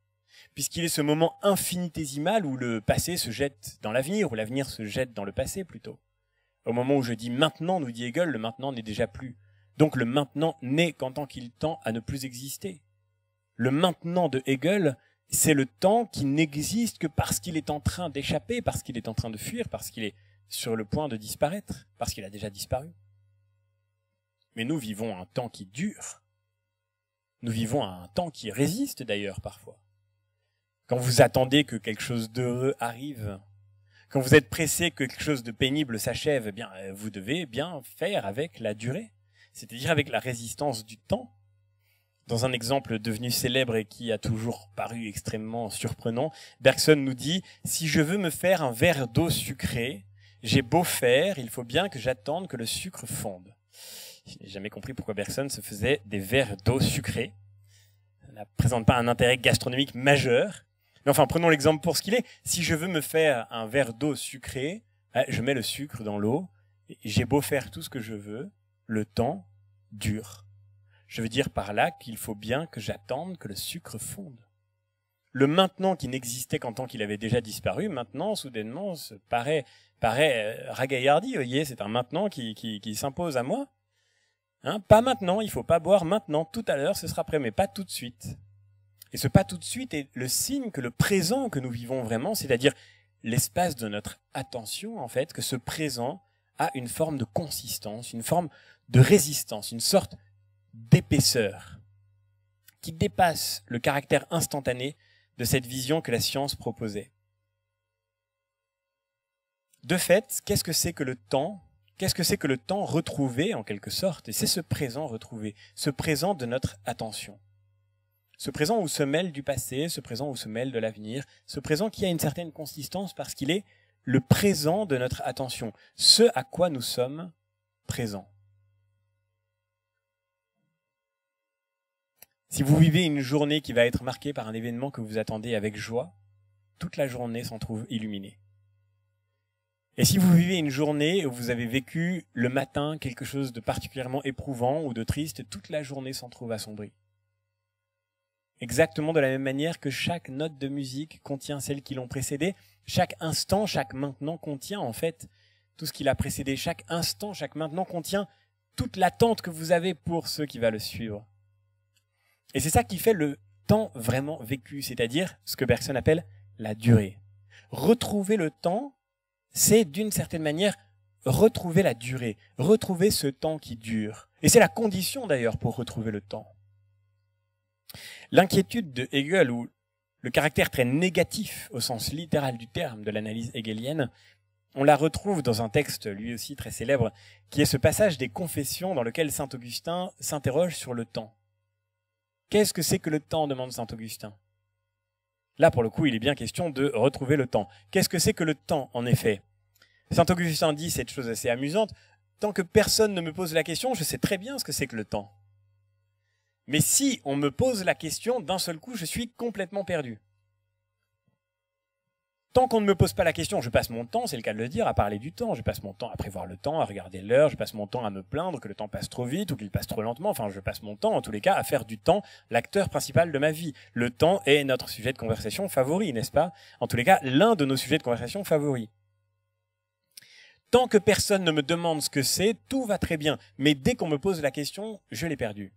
puisqu'il est ce moment infinitésimal où le passé se jette dans l'avenir, où l'avenir se jette dans le passé plutôt. Au moment où je dis maintenant, nous dit Hegel, le maintenant n'est déjà plus. Donc le maintenant n'est qu'en tant qu'il tend à ne plus exister. Le maintenant de Hegel, c'est le temps qui n'existe que parce qu'il est en train d'échapper, parce qu'il est en train de fuir, parce qu'il est sur le point de disparaître, parce qu'il a déjà disparu. Mais nous vivons un temps qui dure. Nous vivons un temps qui résiste d'ailleurs parfois. Quand vous attendez que quelque chose d'heureux arrive, quand vous êtes pressé que quelque chose de pénible s'achève, eh bien, vous devez bien faire avec la durée, c'est-à-dire avec la résistance du temps. Dans un exemple devenu célèbre et qui a toujours paru extrêmement surprenant, Bergson nous dit « Si je veux me faire un verre d'eau sucrée, j'ai beau faire, il faut bien que j'attende que le sucre fonde. » Je n'ai jamais compris pourquoi Bergson se faisait des verres d'eau sucrée. Ça ne présente pas un intérêt gastronomique majeur. Mais enfin, prenons l'exemple pour ce qu'il est. Si je veux me faire un verre d'eau sucrée, je mets le sucre dans l'eau, et j'ai beau faire tout ce que je veux, le temps dure. Je veux dire par là qu'il faut bien que j'attende que le sucre fonde. Le maintenant qui n'existait qu'en tant qu'il avait déjà disparu, maintenant, soudainement, paraît ragaillardi, vous voyez, c'est un maintenant qui s'impose à moi. Hein, pas maintenant, il faut pas boire maintenant, tout à l'heure, ce sera prêt, mais pas tout de suite. Et ce pas tout de suite est le signe que le présent que nous vivons vraiment, c'est-à-dire l'espace de notre attention, en fait, que ce présent a une forme de consistance, une forme de résistance, une sorte d'épaisseur qui dépasse le caractère instantané de cette vision que la science proposait. De fait, qu'est-ce que c'est que le temps ? Qu'est-ce que c'est que le temps retrouvé, en quelque sorte ? Et c'est ce présent retrouvé, ce présent de notre attention. Ce présent où se mêle du passé, ce présent où se mêle de l'avenir, ce présent qui a une certaine consistance parce qu'il est le présent de notre attention, ce à quoi nous sommes présents. Si vous vivez une journée qui va être marquée par un événement que vous attendez avec joie, toute la journée s'en trouve illuminée. Et si vous vivez une journée où vous avez vécu le matin quelque chose de particulièrement éprouvant ou de triste, toute la journée s'en trouve assombrie. Exactement de la même manière que chaque note de musique contient celles qui l'ont précédée, chaque instant, chaque maintenant contient en fait tout ce qui l'a précédé. Chaque instant, chaque maintenant contient toute l'attente que vous avez pour ce qui va le suivre. Et c'est ça qui fait le temps vraiment vécu, c'est-à-dire ce que Bergson appelle la durée. Retrouver le temps, c'est d'une certaine manière retrouver la durée, retrouver ce temps qui dure. Et c'est la condition d'ailleurs pour retrouver le temps. L'inquiétude de Hegel, ou le caractère très négatif au sens littéral du terme de l'analyse hegelienne, on la retrouve dans un texte lui aussi très célèbre, qui est ce passage des Confessions dans lequel saint Augustin s'interroge sur le temps. Qu'est-ce que c'est que le temps ? Demande saint Augustin. Là, pour le coup, il est bien question de retrouver le temps. Qu'est-ce que c'est que le temps, en effet ? Saint Augustin dit cette chose assez amusante, tant que personne ne me pose la question, je sais très bien ce que c'est que le temps. Mais si on me pose la question, d'un seul coup, je suis complètement perdu. Tant qu'on ne me pose pas la question, je passe mon temps, c'est le cas de le dire, à parler du temps. Je passe mon temps à prévoir le temps, à regarder l'heure, je passe mon temps à me plaindre que le temps passe trop vite ou qu'il passe trop lentement. Enfin, je passe mon temps, en tous les cas, à faire du temps l'acteur principal de ma vie. Le temps est notre sujet de conversation favori, n'est-ce pas ? En tous les cas, l'un de nos sujets de conversation favoris. Tant que personne ne me demande ce que c'est, tout va très bien. Mais dès qu'on me pose la question, je l'ai perdu.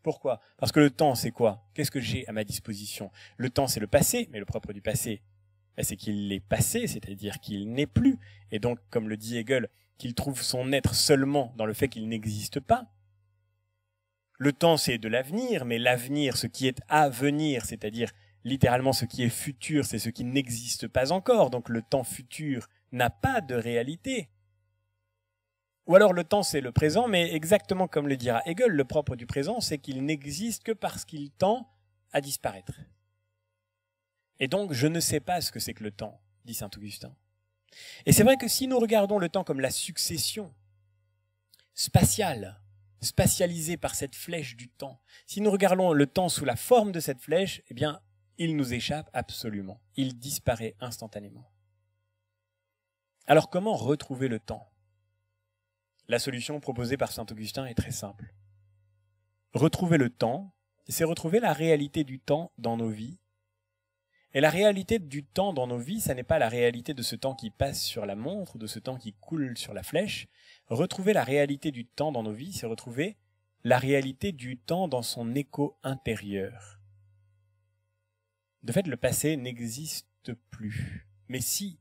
Pourquoi ? Parce que le temps, c'est quoi ? Qu'est-ce que j'ai à ma disposition ? Le temps, c'est le passé, mais le propre du passé, c'est qu'il est passé, c'est-à-dire qu'il n'est plus. Et donc, comme le dit Hegel, qu'il trouve son être seulement dans le fait qu'il n'existe pas. Le temps, c'est de l'avenir, mais l'avenir, ce qui est à venir, c'est-à-dire littéralement ce qui est futur, c'est ce qui n'existe pas encore. Donc le temps futur n'a pas de réalité. Ou alors le temps, c'est le présent, mais exactement comme le dira Hegel, le propre du présent, c'est qu'il n'existe que parce qu'il tend à disparaître. Et donc, je ne sais pas ce que c'est que le temps, dit saint Augustin. Et c'est vrai que si nous regardons le temps comme la succession spatiale, spatialisée par cette flèche du temps, si nous regardons le temps sous la forme de cette flèche, eh bien, il nous échappe absolument. Il disparaît instantanément. Alors, comment retrouver le temps ? La solution proposée par saint Augustin est très simple. Retrouver le temps, c'est retrouver la réalité du temps dans nos vies. Et la réalité du temps dans nos vies, ça n'est pas la réalité de ce temps qui passe sur la montre, de ce temps qui coule sur la flèche. Retrouver la réalité du temps dans nos vies, c'est retrouver la réalité du temps dans son écho intérieur. De fait, le passé n'existe plus. Mais si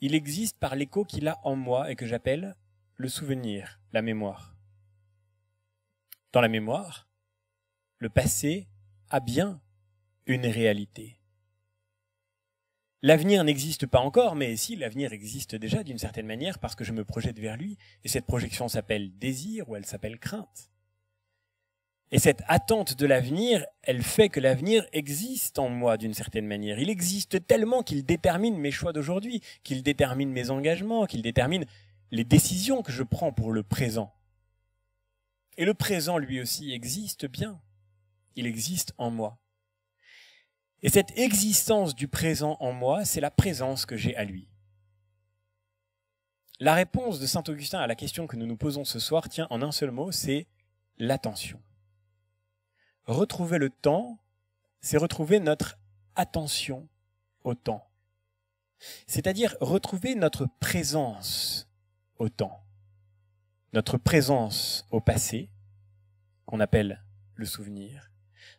il existe par l'écho qu'il a en moi et que j'appelle le souvenir, la mémoire. Dans la mémoire, le passé a bien une réalité. L'avenir n'existe pas encore, mais si, l'avenir existe déjà d'une certaine manière parce que je me projette vers lui, et cette projection s'appelle désir ou elle s'appelle crainte. Et cette attente de l'avenir, elle fait que l'avenir existe en moi d'une certaine manière. Il existe tellement qu'il détermine mes choix d'aujourd'hui, qu'il détermine mes engagements, qu'il détermine les décisions que je prends pour le présent. Et le présent, lui aussi, existe bien. Il existe en moi. Et cette existence du présent en moi, c'est la présence que j'ai à lui. La réponse de saint Augustin à la question que nous nous posons ce soir tient en un seul mot, c'est l'attention. Retrouver le temps, c'est retrouver notre attention au temps. C'est-à-dire retrouver notre présence au temps. Notre présence au passé, qu'on appelle le souvenir.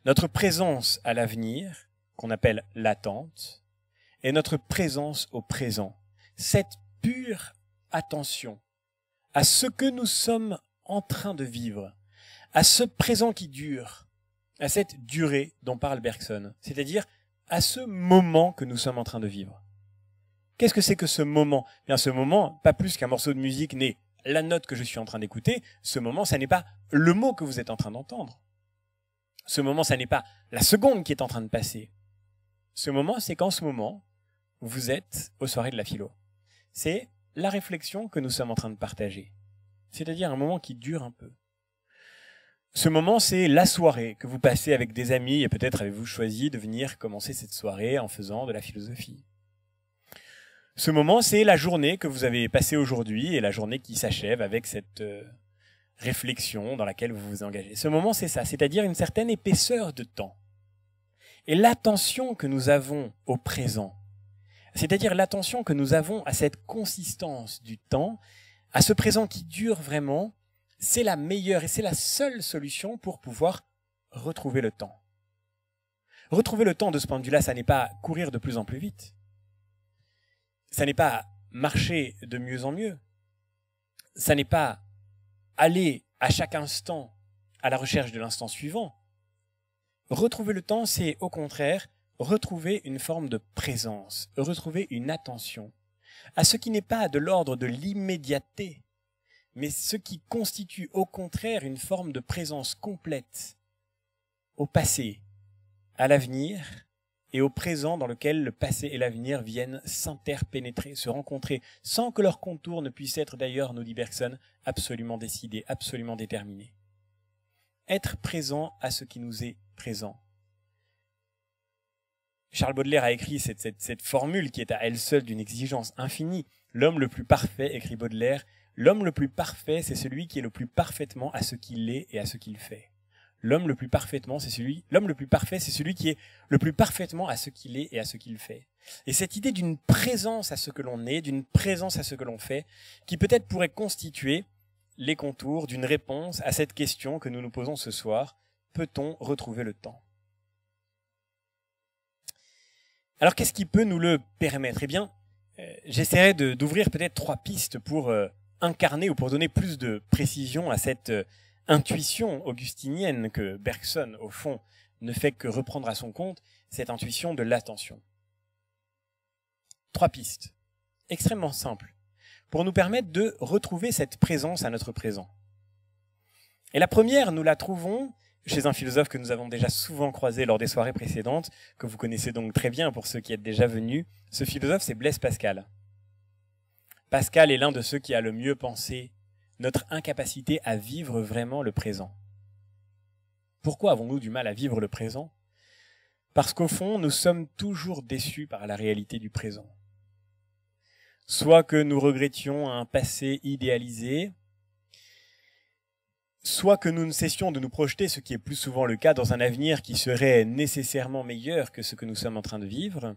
Notre présence à l'avenir, qu'on appelle l'attente. Et notre présence au présent. Cette pure attention à ce que nous sommes en train de vivre, à ce présent qui dure, à cette durée dont parle Bergson, c'est-à-dire à ce moment que nous sommes en train de vivre. Qu'est-ce que c'est que ce moment ? Bien, ce moment, pas plus qu'un morceau de musique n'est la note que je suis en train d'écouter, ce moment, ça n'est pas le mot que vous êtes en train d'entendre. Ce moment, ça n'est pas la seconde qui est en train de passer. Ce moment, c'est qu'en ce moment, vous êtes aux soirées de la philo. C'est la réflexion que nous sommes en train de partager. C'est-à-dire un moment qui dure un peu. Ce moment, c'est la soirée que vous passez avec des amis et peut-être avez-vous choisi de venir commencer cette soirée en faisant de la philosophie. Ce moment, c'est la journée que vous avez passée aujourd'hui et la journée qui s'achève avec cette réflexion dans laquelle vous vous engagez. Ce moment, c'est ça, c'est-à-dire une certaine épaisseur de temps. Et l'attention que nous avons au présent, c'est-à-dire l'attention que nous avons à cette consistance du temps, à ce présent qui dure vraiment, c'est la meilleure et c'est la seule solution pour pouvoir retrouver le temps. Retrouver le temps de ce point de vue-là, ça n'est pas courir de plus en plus vite. Ça n'est pas marcher de mieux en mieux. Ça n'est pas aller à chaque instant à la recherche de l'instant suivant. Retrouver le temps, c'est au contraire retrouver une forme de présence, retrouver une attention à ce qui n'est pas de l'ordre de l'immédiateté, mais ce qui constitue au contraire une forme de présence complète au passé, à l'avenir et au présent dans lequel le passé et l'avenir viennent s'interpénétrer, se rencontrer, sans que leur contour ne puisse être d'ailleurs, nous dit Bergson, absolument décidé, absolument déterminé. Être présent à ce qui nous est présent. Charles Baudelaire a écrit cette formule qui est à elle seule d'une exigence infinie. L'homme le plus parfait, écrit Baudelaire, l'homme le plus parfait, c'est celui qui est le plus parfaitement à ce qu'il est et à ce qu'il fait. L'homme le plus parfait, c'est celui qui est le plus parfaitement à ce qu'il est et à ce qu'il fait. Et cette idée d'une présence à ce que l'on est, d'une présence à ce que l'on fait, qui peut-être pourrait constituer les contours d'une réponse à cette question que nous nous posons ce soir. Peut-on retrouver le temps ? Alors qu'est-ce qui peut nous le permettre ? Eh bien, j'essaierai d'ouvrir peut-être 3 pistes pour incarner ou pour donner plus de précision à cette intuition augustinienne que Bergson, au fond, ne fait que reprendre à son compte, cette intuition de l'attention. 3 pistes, extrêmement simples, pour nous permettre de retrouver cette présence à notre présent. Et la première, nous la trouvons chez un philosophe que nous avons déjà souvent croisé lors des soirées précédentes, que vous connaissez donc très bien pour ceux qui êtes déjà venus. Ce philosophe, c'est Blaise Pascal. Pascal est l'un de ceux qui a le mieux pensé notre incapacité à vivre vraiment le présent. Pourquoi avons-nous du mal à vivre le présent ? Parce qu'au fond, nous sommes toujours déçus par la réalité du présent. Soit que nous regrettions un passé idéalisé, soit que nous ne cessions de nous projeter, ce qui est plus souvent le cas, dans un avenir qui serait nécessairement meilleur que ce que nous sommes en train de vivre,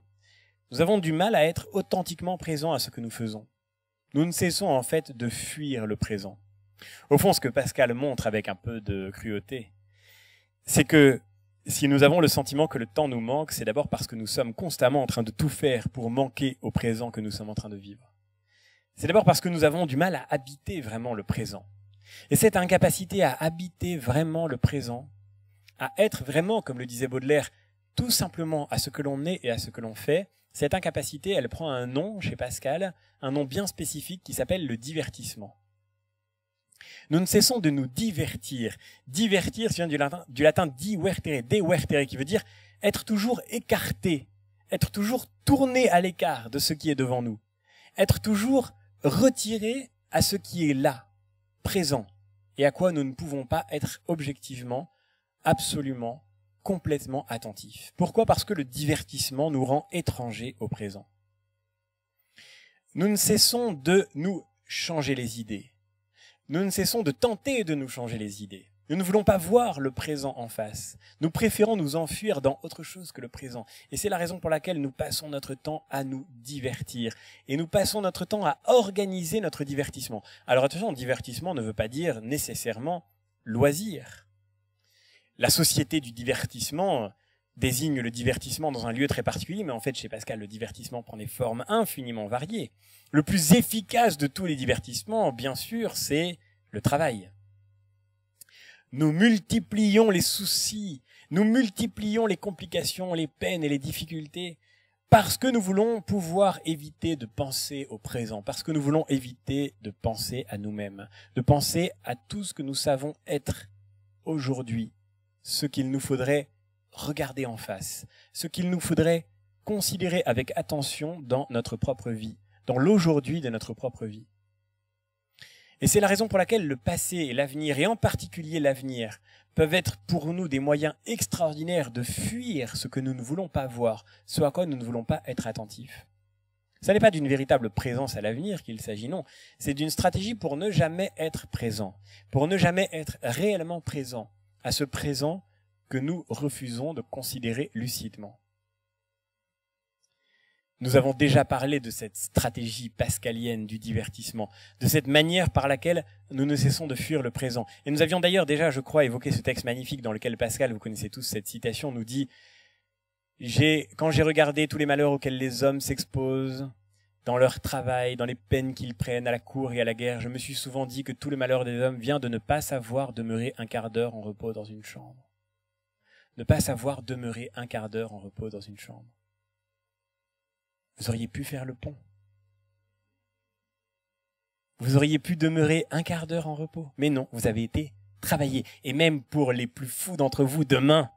nous avons du mal à être authentiquement présents à ce que nous faisons. Nous ne cessons en fait de fuir le présent. Au fond, ce que Pascal montre avec un peu de cruauté, c'est que si nous avons le sentiment que le temps nous manque, c'est d'abord parce que nous sommes constamment en train de tout faire pour manquer au présent que nous sommes en train de vivre. C'est d'abord parce que nous avons du mal à habiter vraiment le présent. Et cette incapacité à habiter vraiment le présent, à être vraiment, comme le disait Baudelaire, tout simplement à ce que l'on est et à ce que l'on fait, cette incapacité, elle prend un nom chez Pascal, un nom bien spécifique qui s'appelle le divertissement. Nous ne cessons de nous divertir. Divertir, ça vient du latin divertere, qui veut dire être toujours écarté, être toujours tourné à l'écart de ce qui est devant nous, être toujours retiré à ce qui est là, présent, et à quoi nous ne pouvons pas être objectivement, absolument, complètement attentifs. Pourquoi ? Parce que le divertissement nous rend étrangers au présent. Nous ne cessons de nous changer les idées. Nous ne cessons de tenter de nous changer les idées. Nous ne voulons pas voir le présent en face. Nous préférons nous enfuir dans autre chose que le présent. Et c'est la raison pour laquelle nous passons notre temps à nous divertir. Et nous passons notre temps à organiser notre divertissement. Alors attention, divertissement ne veut pas dire nécessairement loisir. La société du divertissement désigne le divertissement dans un lieu très particulier, mais en fait, chez Pascal, le divertissement prend des formes infiniment variées. Le plus efficace de tous les divertissements, bien sûr, c'est le travail. Nous multiplions les soucis, nous multiplions les complications, les peines et les difficultés parce que nous voulons pouvoir éviter de penser au présent, parce que nous voulons éviter de penser à nous-mêmes, de penser à tout ce que nous savons être aujourd'hui, ce qu'il nous faudrait regarder en face, ce qu'il nous faudrait considérer avec attention dans notre propre vie, dans l'aujourd'hui de notre propre vie. Et c'est la raison pour laquelle le passé et l'avenir, et en particulier l'avenir, peuvent être pour nous des moyens extraordinaires de fuir ce que nous ne voulons pas voir, ce à quoi nous ne voulons pas être attentifs. Ce n'est pas d'une véritable présence à l'avenir qu'il s'agit, non. C'est d'une stratégie pour ne jamais être présent, pour ne jamais être réellement présent à ce présent que nous refusons de considérer lucidement. Nous avons déjà parlé de cette stratégie pascalienne du divertissement, de cette manière par laquelle nous ne cessons de fuir le présent. Et nous avions d'ailleurs déjà, je crois, évoqué ce texte magnifique dans lequel Pascal, vous connaissez tous cette citation, nous dit « Quand j'ai regardé tous les malheurs auxquels les hommes s'exposent, dans leur travail, dans les peines qu'ils prennent à la cour et à la guerre, je me suis souvent dit que tout le malheur des hommes vient de ne pas savoir demeurer un quart d'heure en repos dans une chambre. Ne pas savoir demeurer un quart d'heure en repos dans une chambre. Vous auriez pu faire le pont. Vous auriez pu demeurer un quart d'heure en repos. Mais non, vous avez été travailler. Et même pour les plus fous d'entre vous, demain,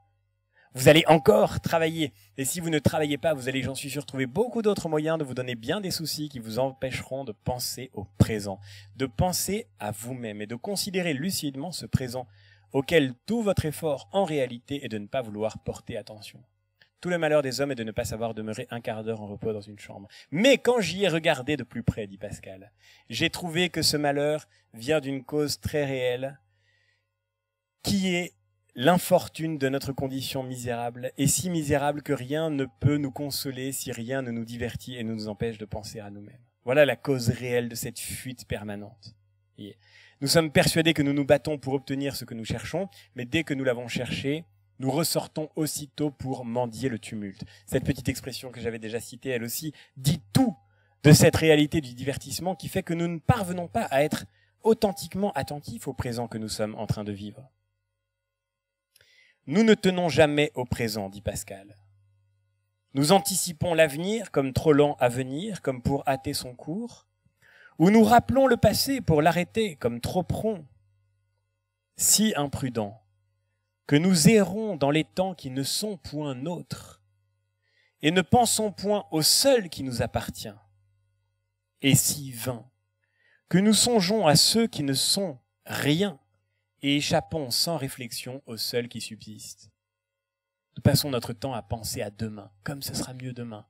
vous allez encore travailler. Et si vous ne travaillez pas, vous allez, j'en suis sûr, trouver beaucoup d'autres moyens de vous donner bien des soucis qui vous empêcheront de penser au présent, de penser à vous-même et de considérer lucidement ce présent auquel tout votre effort, en réalité, est de ne pas vouloir porter attention. Tout le malheur des hommes est de ne pas savoir demeurer un quart d'heure en repos dans une chambre. Mais quand j'y ai regardé de plus près, dit Pascal, j'ai trouvé que ce malheur vient d'une cause très réelle, qui est l'infortune de notre condition misérable, et si misérable que rien ne peut nous consoler si rien ne nous divertit et ne nous empêche de penser à nous-mêmes. Voilà la cause réelle de cette fuite permanente. Et nous sommes persuadés que nous nous battons pour obtenir ce que nous cherchons, mais dès que nous l'avons cherché, nous ressortons aussitôt pour mendier le tumulte. Cette petite expression que j'avais déjà citée, elle aussi, dit tout de cette réalité du divertissement qui fait que nous ne parvenons pas à être authentiquement attentifs au présent que nous sommes en train de vivre. Nous ne tenons jamais au présent, dit Pascal. Nous anticipons l'avenir comme trop lent à venir, comme pour hâter son cours, ou nous rappelons le passé pour l'arrêter comme trop prompt, si imprudent, que nous errons dans les temps qui ne sont point nôtres, et ne pensons point au seul qui nous appartient, et si vain, que nous songeons à ceux qui ne sont rien, et échappons sans réflexion au seul qui subsiste. Nous passons notre temps à penser à demain, comme ce sera mieux demain,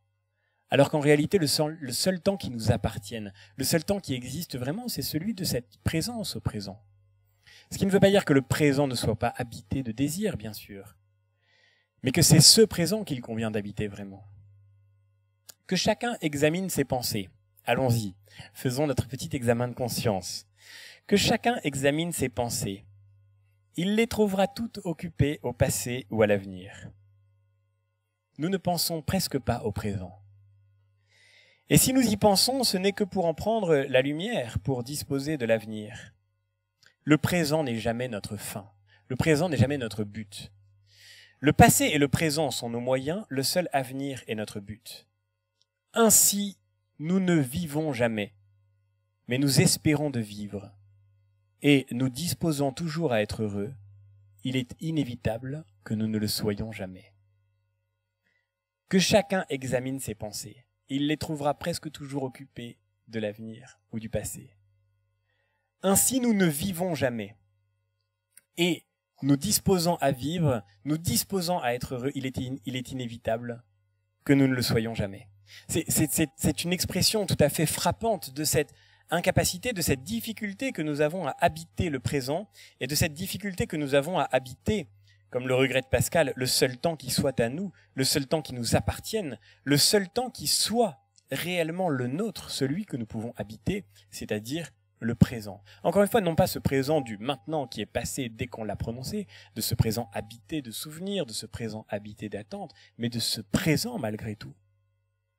alors qu'en réalité, le seul temps qui nous appartienne, le seul temps qui existe vraiment, c'est celui de cette présence au présent. Ce qui ne veut pas dire que le présent ne soit pas habité de désir, bien sûr, mais que c'est ce présent qu'il convient d'habiter vraiment. Que chacun examine ses pensées. Allons-y, faisons notre petit examen de conscience. Que chacun examine ses pensées. Il les trouvera toutes occupées au passé ou à l'avenir. Nous ne pensons presque pas au présent. Et si nous y pensons, ce n'est que pour en prendre la lumière, pour disposer de l'avenir. Le présent n'est jamais notre fin. Le présent n'est jamais notre but. Le passé et le présent sont nos moyens, le seul avenir est notre but. Ainsi, nous ne vivons jamais, mais nous espérons de vivre. Et nous disposons toujours à être heureux, il est inévitable que nous ne le soyons jamais. Que chacun examine ses pensées, il les trouvera presque toujours occupées de l'avenir ou du passé. Ainsi nous ne vivons jamais. Et nous disposons à vivre, nous disposons à être heureux, il est inévitable que nous ne le soyons jamais. C'est une expression tout à fait frappante de cette incapacité, de cette difficulté que nous avons à habiter le présent et de cette difficulté que nous avons à habiter, comme le regrette Pascal, le seul temps qui soit à nous, le seul temps qui nous appartienne, le seul temps qui soit réellement le nôtre, celui que nous pouvons habiter, c'est-à-dire le présent. Encore une fois, non pas ce présent du maintenant qui est passé dès qu'on l'a prononcé, de ce présent habité de souvenirs, de ce présent habité d'attente, mais de ce présent malgré tout.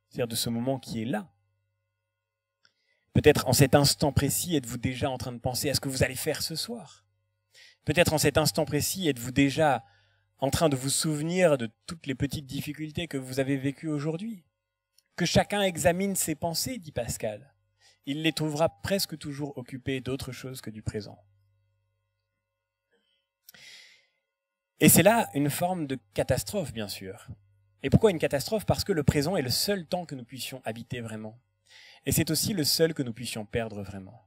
C'est-à-dire de ce moment qui est là. Peut-être en cet instant précis, êtes-vous déjà en train de penser à ce que vous allez faire ce soir. Peut-être en cet instant précis, êtes-vous déjà en train de vous souvenir de toutes les petites difficultés que vous avez vécues aujourd'hui. Que chacun examine ses pensées, dit Pascal. Il les trouvera presque toujours occupées d'autre chose que du présent. Et c'est là une forme de catastrophe, bien sûr. Et pourquoi une catastrophe? Parce que le présent est le seul temps que nous puissions habiter vraiment. Et c'est aussi le seul que nous puissions perdre vraiment.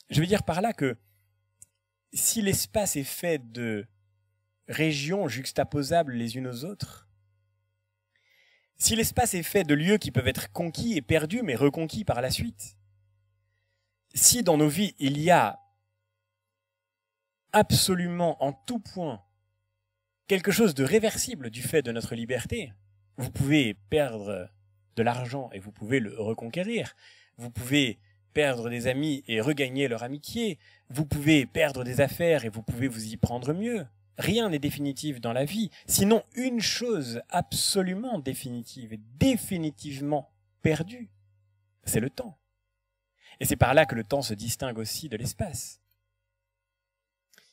Je veux dire par là que si l'espace est fait de régions juxtaposables les unes aux autres, si l'espace est fait de lieux qui peuvent être conquis et perdus mais reconquis par la suite, si dans nos vies il y a absolument en tout point quelque chose de réversible du fait de notre liberté, vous pouvez perdre de l'argent et vous pouvez le reconquérir, vous pouvez perdre des amis et regagner leur amitié, vous pouvez perdre des affaires et vous pouvez vous y prendre mieux. Rien n'est définitif dans la vie, sinon une chose absolument définitive et définitivement perdue, c'est le temps. Et c'est par là que le temps se distingue aussi de l'espace.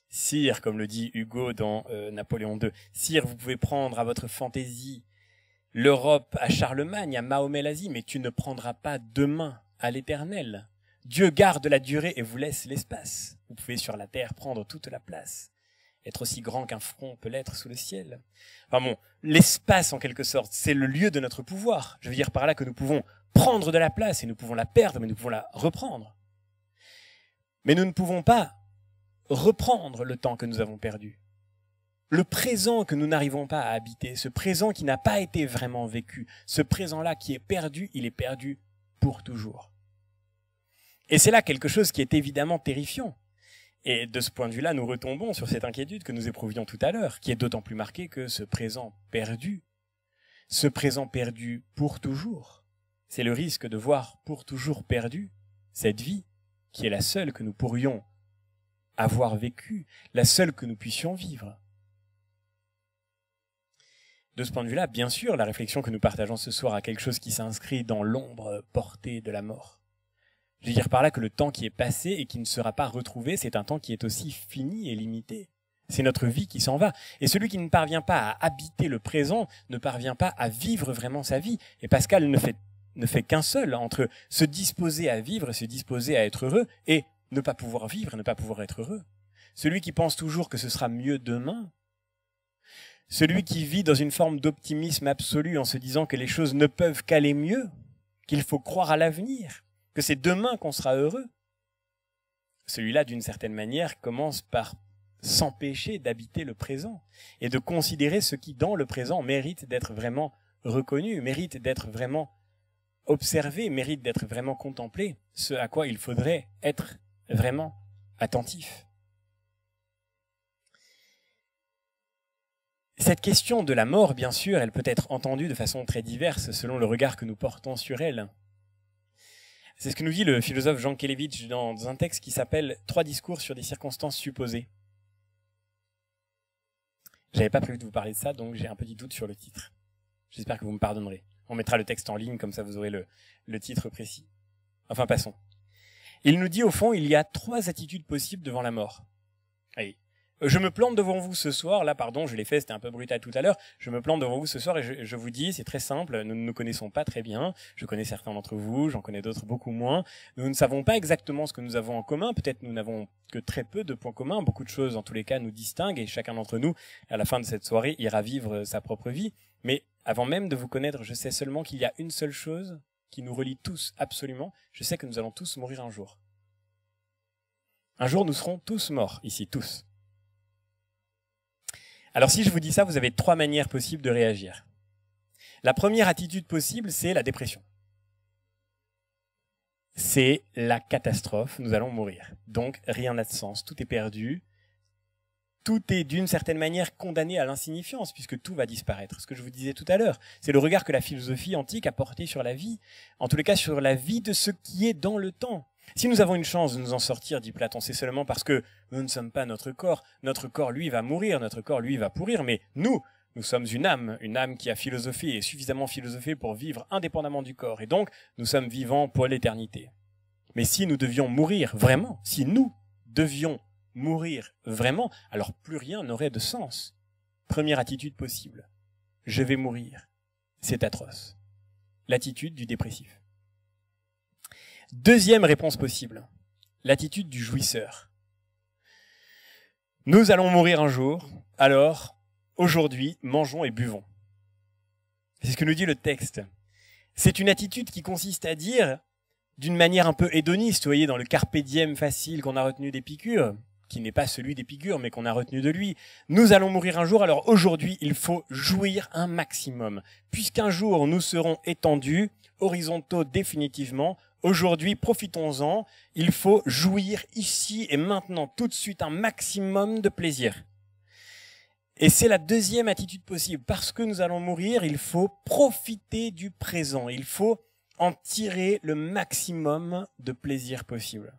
Sire, comme le dit Hugo dans Napoléon II, Sire, vous pouvez prendre à votre fantaisie l'Europe à Charlemagne, à Mahomet l'Asie, mais tu ne prendras pas demain à l'Éternel. Dieu garde la durée et vous laisse l'espace. Vous pouvez sur la terre prendre toute la place, être aussi grand qu'un front peut l'être sous le ciel. Enfin bon, l'espace en quelque sorte, c'est le lieu de notre pouvoir. Je veux dire par là que nous pouvons prendre de la place et nous pouvons la perdre, mais nous pouvons la reprendre. Mais nous ne pouvons pas reprendre le temps que nous avons perdu. Le présent que nous n'arrivons pas à habiter, ce présent qui n'a pas été vraiment vécu, ce présent-là qui est perdu, il est perdu pour toujours. Et c'est là quelque chose qui est évidemment terrifiant. Et de ce point de vue-là, nous retombons sur cette inquiétude que nous éprouvions tout à l'heure, qui est d'autant plus marquée que ce présent perdu pour toujours, c'est le risque de voir pour toujours perdu cette vie qui est la seule que nous pourrions avoir vécue, la seule que nous puissions vivre. De ce point de vue-là, bien sûr, la réflexion que nous partageons ce soir a quelque chose qui s'inscrit dans l'ombre portée de la mort. Je veux dire par là que le temps qui est passé et qui ne sera pas retrouvé, c'est un temps qui est aussi fini et limité. C'est notre vie qui s'en va. Et celui qui ne parvient pas à habiter le présent ne parvient pas à vivre vraiment sa vie. Et Pascal ne fait qu'un seul entre se disposer à vivre, se disposer à être heureux, et ne pas pouvoir vivre et ne pas pouvoir être heureux. Celui qui pense toujours que ce sera mieux demain, celui qui vit dans une forme d'optimisme absolu en se disant que les choses ne peuvent qu'aller mieux, qu'il faut croire à l'avenir, que c'est demain qu'on sera heureux, celui-là, d'une certaine manière, commence par s'empêcher d'habiter le présent et de considérer ce qui, dans le présent, mérite d'être vraiment reconnu, mérite d'être vraiment observé, mérite d'être vraiment contemplé, ce à quoi il faudrait être vraiment attentif. Cette question de la mort, bien sûr, elle peut être entendue de façon très diverse selon le regard que nous portons sur elle. C'est ce que nous dit le philosophe Jean Kelevitch dans un texte qui s'appelle « 3 discours sur des circonstances supposées ». J'avais pas prévu de vous parler de ça, donc j'ai un petit doute sur le titre. J'espère que vous me pardonnerez. On mettra le texte en ligne, comme ça vous aurez le titre précis. Enfin, passons. Il nous dit, au fond, il y a 3 attitudes possibles devant la mort. Allez. Je me plante devant vous ce soir, là pardon, je l'ai fait, c'était un peu brutal tout à l'heure, je me plante devant vous ce soir et je vous dis, c'est très simple, nous ne nous connaissons pas très bien, je connais certains d'entre vous, j'en connais d'autres beaucoup moins, nous ne savons pas exactement ce que nous avons en commun, peut-être nous n'avons que très peu de points communs, beaucoup de choses en tous les cas nous distinguent et chacun d'entre nous, à la fin de cette soirée, ira vivre sa propre vie, mais avant même de vous connaître, je sais seulement qu'il y a une seule chose qui nous relie tous absolument, je sais que nous allons tous mourir un jour. Un jour nous serons tous morts, ici, tous. Alors si je vous dis ça, vous avez 3 manières possibles de réagir. La première attitude possible, c'est la dépression. C'est la catastrophe, nous allons mourir. Donc rien n'a de sens, tout est perdu. Tout est d'une certaine manière condamné à l'insignifiance, puisque tout va disparaître. Ce que je vous disais tout à l'heure, c'est le regard que la philosophie antique a porté sur la vie, en tous les cas sur la vie de ce qui est dans le temps. Si nous avons une chance de nous en sortir, dit Platon, c'est seulement parce que nous ne sommes pas notre corps, lui, va mourir, notre corps, lui, va pourrir, mais nous sommes une âme qui a philosophé et suffisamment philosophé pour vivre indépendamment du corps, et donc nous sommes vivants pour l'éternité. Mais si nous devions mourir vraiment, si nous devions mourir vraiment, alors plus rien n'aurait de sens. Première attitude possible, je vais mourir, c'est atroce. L'attitude du dépressif. Deuxième réponse possible, l'attitude du jouisseur. Nous allons mourir un jour, alors, aujourd'hui, mangeons et buvons. C'est ce que nous dit le texte. C'est une attitude qui consiste à dire, d'une manière un peu hédoniste, vous voyez, dans le carpe diem facile qu'on a retenu d'Épicure, qui n'est pas celui d'Épicure, mais qu'on a retenu de lui. Nous allons mourir un jour, alors aujourd'hui, il faut jouir un maximum. Puisqu'un jour, nous serons étendus, horizontaux définitivement, aujourd'hui, profitons-en, il faut jouir ici et maintenant, tout de suite, un maximum de plaisir. Et c'est la deuxième attitude possible. Parce que nous allons mourir, il faut profiter du présent. Il faut en tirer le maximum de plaisir possible.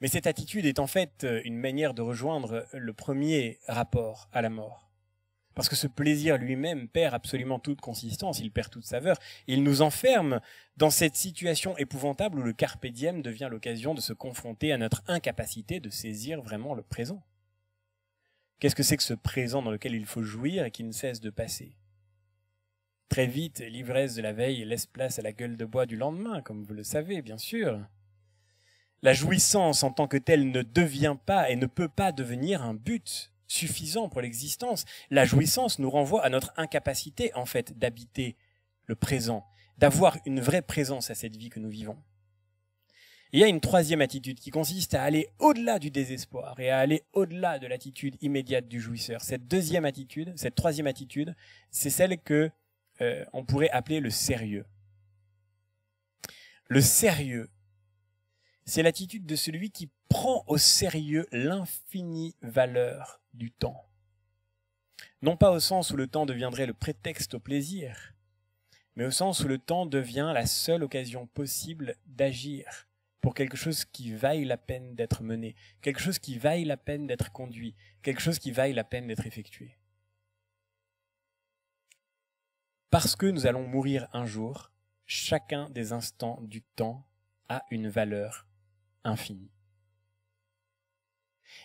Mais cette attitude est en fait une manière de rejoindre le premier rapport à la mort. Parce que ce plaisir lui-même perd absolument toute consistance, il perd toute saveur. Il nous enferme dans cette situation épouvantable où le carpe diem devient l'occasion de se confronter à notre incapacité de saisir vraiment le présent. Qu'est-ce que c'est que ce présent dans lequel il faut jouir et qui ne cesse de passer? Très vite, l'ivresse de la veille laisse place à la gueule de bois du lendemain, comme vous le savez, bien sûr. La jouissance en tant que telle ne devient pas et ne peut pas devenir un but suffisant pour l'existence. La jouissance nous renvoie à notre incapacité, en fait, d'habiter le présent, d'avoir une vraie présence à cette vie que nous vivons. Et il y a une troisième attitude qui consiste à aller au-delà du désespoir et à aller au-delà de l'attitude immédiate du jouisseur. Cette troisième attitude, c'est celle que on pourrait appeler le sérieux. Le sérieux, c'est l'attitude de celui qui prend au sérieux l'infinie valeur du temps. Non pas au sens où le temps deviendrait le prétexte au plaisir, mais au sens où le temps devient la seule occasion possible d'agir pour quelque chose qui vaille la peine d'être mené, quelque chose qui vaille la peine d'être conduit, quelque chose qui vaille la peine d'être effectué. Parce que nous allons mourir un jour, chacun des instants du temps a une valeur infinie.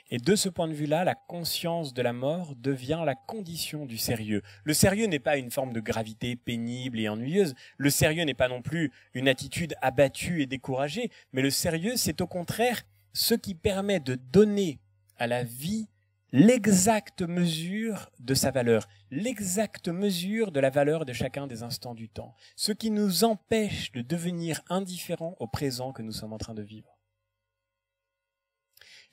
Et de ce point de vue-là, la conscience de la mort devient la condition du sérieux. Le sérieux n'est pas une forme de gravité pénible et ennuyeuse. Le sérieux n'est pas non plus une attitude abattue et découragée. Mais le sérieux, c'est au contraire ce qui permet de donner à la vie l'exacte mesure de sa valeur, l'exacte mesure de la valeur de chacun des instants du temps. Ce qui nous empêche de devenir indifférents au présent que nous sommes en train de vivre.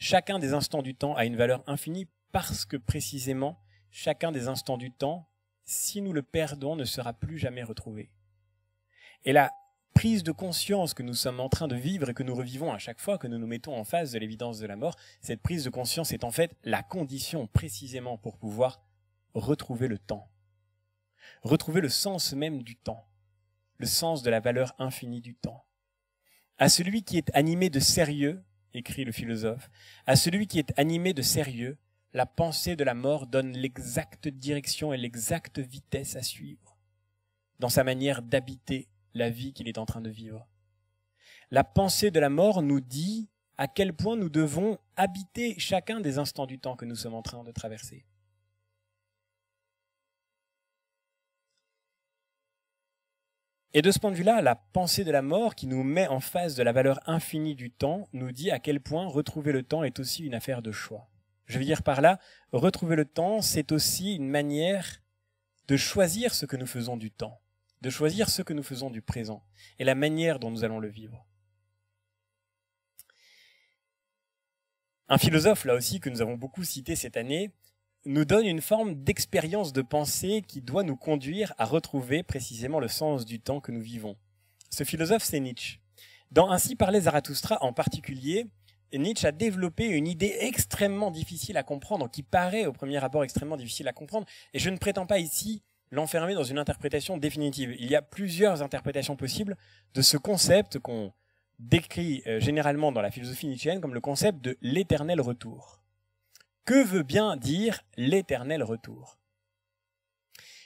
Chacun des instants du temps a une valeur infinie parce que précisément, chacun des instants du temps, si nous le perdons, ne sera plus jamais retrouvé. Et la prise de conscience que nous sommes en train de vivre et que nous revivons à chaque fois que nous nous mettons en face de l'évidence de la mort, cette prise de conscience est en fait la condition précisément pour pouvoir retrouver le temps. Retrouver le sens même du temps, le sens de la valeur infinie du temps. À celui qui est animé de sérieux, écrit le philosophe, à celui qui est animé de sérieux, la pensée de la mort donne l'exacte direction et l'exacte vitesse à suivre. dans sa manière d'habiter la vie qu'il est en train de vivre. La pensée de la mort nous dit à quel point nous devons habiter chacun des instants du temps que nous sommes en train de traverser. Et de ce point de vue-là, la pensée de la mort qui nous met en face de la valeur infinie du temps nous dit à quel point retrouver le temps est aussi une affaire de choix. Je veux dire par là, retrouver le temps, c'est aussi une manière de choisir ce que nous faisons du temps, de choisir ce que nous faisons du présent et la manière dont nous allons le vivre. Un philosophe, là aussi, que nous avons beaucoup cité cette année, nous donne une forme d'expérience de pensée qui doit nous conduire à retrouver précisément le sens du temps que nous vivons. Ce philosophe, c'est Nietzsche. Dans Ainsi parlait Zarathustra en particulier, Nietzsche a développé une idée extrêmement difficile à comprendre, qui paraît au premier abord extrêmement difficile à comprendre, et je ne prétends pas ici l'enfermer dans une interprétation définitive. Il y a plusieurs interprétations possibles de ce concept qu'on décrit généralement dans la philosophie nietzschéenne comme le concept de l'éternel retour. Que veut bien dire l'éternel retour?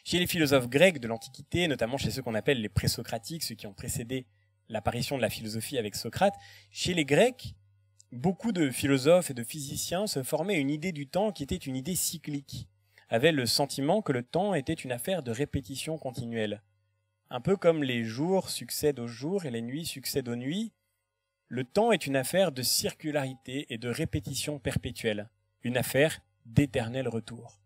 Chez les philosophes grecs de l'Antiquité, notamment chez ceux qu'on appelle les présocratiques, ceux qui ont précédé l'apparition de la philosophie avec Socrate, chez les Grecs, beaucoup de philosophes et de physiciens se formaient une idée du temps qui était une idée cyclique, avaient le sentiment que le temps était une affaire de répétition continuelle. Un peu comme les jours succèdent aux jours et les nuits succèdent aux nuits, le temps est une affaire de circularité et de répétition perpétuelle. Une affaire d'éternel retour.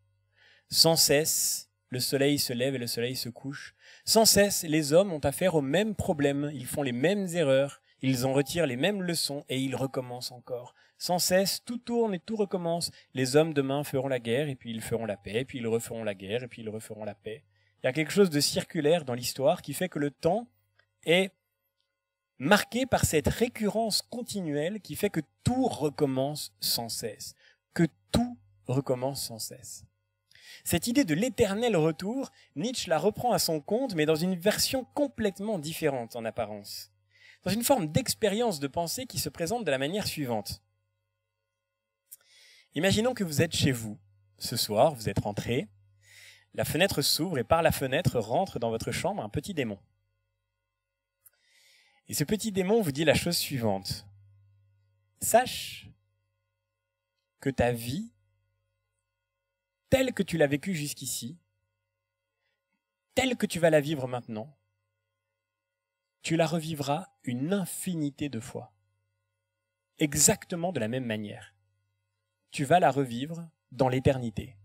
Sans cesse, le soleil se lève et le soleil se couche. Sans cesse, les hommes ont affaire aux mêmes problèmes, ils font les mêmes erreurs, ils en retirent les mêmes leçons et ils recommencent encore. Sans cesse, tout tourne et tout recommence. Les hommes demain feront la guerre et puis ils feront la paix, et puis ils referont la guerre et puis ils referont la paix. Il y a quelque chose de circulaire dans l'histoire qui fait que le temps est marqué par cette récurrence continuelle qui fait que tout recommence sans cesse. Que tout recommence sans cesse. Cette idée de l'éternel retour, Nietzsche la reprend à son compte, mais dans une version complètement différente en apparence. Dans une forme d'expérience de pensée qui se présente de la manière suivante. Imaginons que vous êtes chez vous. Ce soir, vous êtes rentré. La fenêtre s'ouvre et par la fenêtre rentre dans votre chambre un petit démon. Et ce petit démon vous dit la chose suivante. Sache que ta vie, telle que tu l'as vécue jusqu'ici, telle que tu vas la vivre maintenant, tu la revivras une infinité de fois. Exactement de la même manière. Tu vas la revivre dans l'éternité.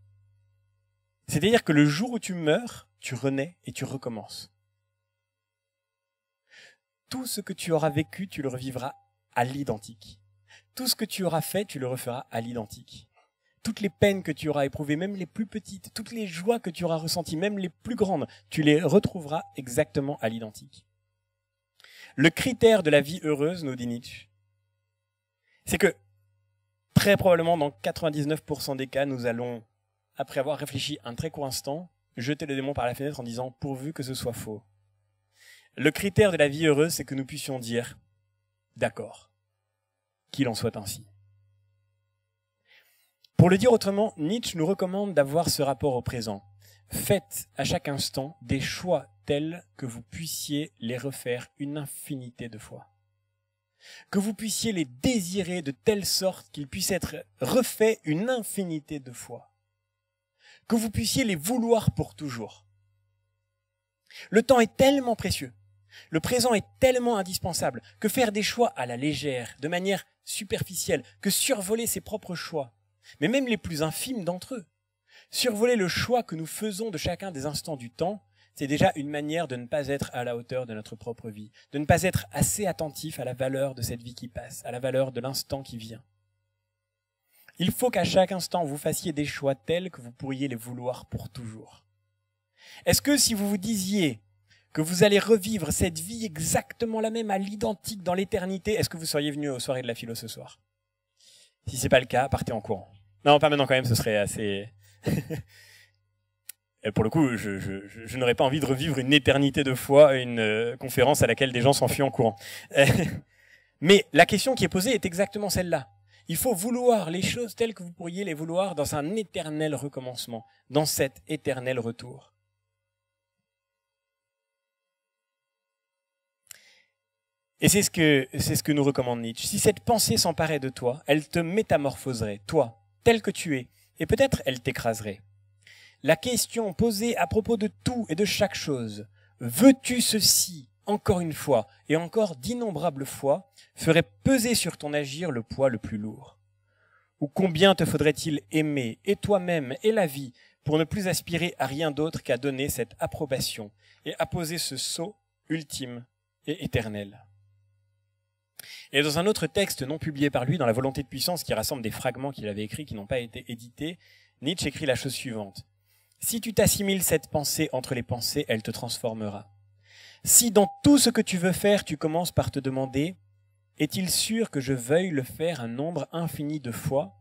C'est-à-dire que le jour où tu meurs, tu renais et tu recommences. Tout ce que tu auras vécu, tu le revivras à l'identique. Tout ce que tu auras fait, tu le referas à l'identique. Toutes les peines que tu auras éprouvées, même les plus petites, toutes les joies que tu auras ressenties, même les plus grandes, tu les retrouveras exactement à l'identique. Le critère de la vie heureuse, nous dit Nietzsche, c'est que très probablement dans 99% des cas, nous allons, après avoir réfléchi un très court instant, jeter le démon par la fenêtre en disant « pourvu que ce soit faux ». Le critère de la vie heureuse, c'est que nous puissions dire « d'accord ». Qu'il en soit ainsi. Pour le dire autrement, Nietzsche nous recommande d'avoir ce rapport au présent. Faites à chaque instant des choix tels que vous puissiez les refaire une infinité de fois. Que vous puissiez les désirer de telle sorte qu'ils puissent être refaits une infinité de fois. Que vous puissiez les vouloir pour toujours. Le temps est tellement précieux. Le présent est tellement indispensable que faire des choix à la légère, de manière superficielle, que survoler ses propres choix, mais même les plus infimes d'entre eux. Survoler le choix que nous faisons de chacun des instants du temps, c'est déjà une manière de ne pas être à la hauteur de notre propre vie, de ne pas être assez attentif à la valeur de cette vie qui passe, à la valeur de l'instant qui vient. Il faut qu'à chaque instant, vous fassiez des choix tels que vous pourriez les vouloir pour toujours. Est-ce que si vous vous disiez que vous allez revivre cette vie exactement la même à l'identique dans l'éternité, est-ce que vous seriez venu aux soirées de la philo ce soir? Si c'est pas le cas, partez en courant. Non, pas maintenant quand même, ce serait assez... Pour le coup, je n'aurais pas envie de revivre une éternité de fois une conférence à laquelle des gens s'enfuient en courant. Mais la question qui est posée est exactement celle-là. Il faut vouloir les choses telles que vous pourriez les vouloir dans un éternel recommencement, dans cet éternel retour. Et c'est ce que nous recommande Nietzsche. Si cette pensée s'emparait de toi, elle te métamorphoserait, toi, tel que tu es, et peut-être elle t'écraserait. La question posée à propos de tout et de chaque chose, veux-tu ceci, encore une fois, et encore d'innombrables fois, ferait peser sur ton agir le poids le plus lourd. Ou combien te faudrait-il aimer, et toi-même, et la vie, pour ne plus aspirer à rien d'autre qu'à donner cette approbation, et à poser ce sceau ultime et éternel. Et dans un autre texte non publié par lui, dans La volonté de puissance, qui rassemble des fragments qu'il avait écrits qui n'ont pas été édités, Nietzsche écrit la chose suivante. Si tu t'assimiles cette pensée entre les pensées, elle te transformera. Si dans tout ce que tu veux faire, tu commences par te demander « Est-il sûr que je veuille le faire un nombre infini de fois ?»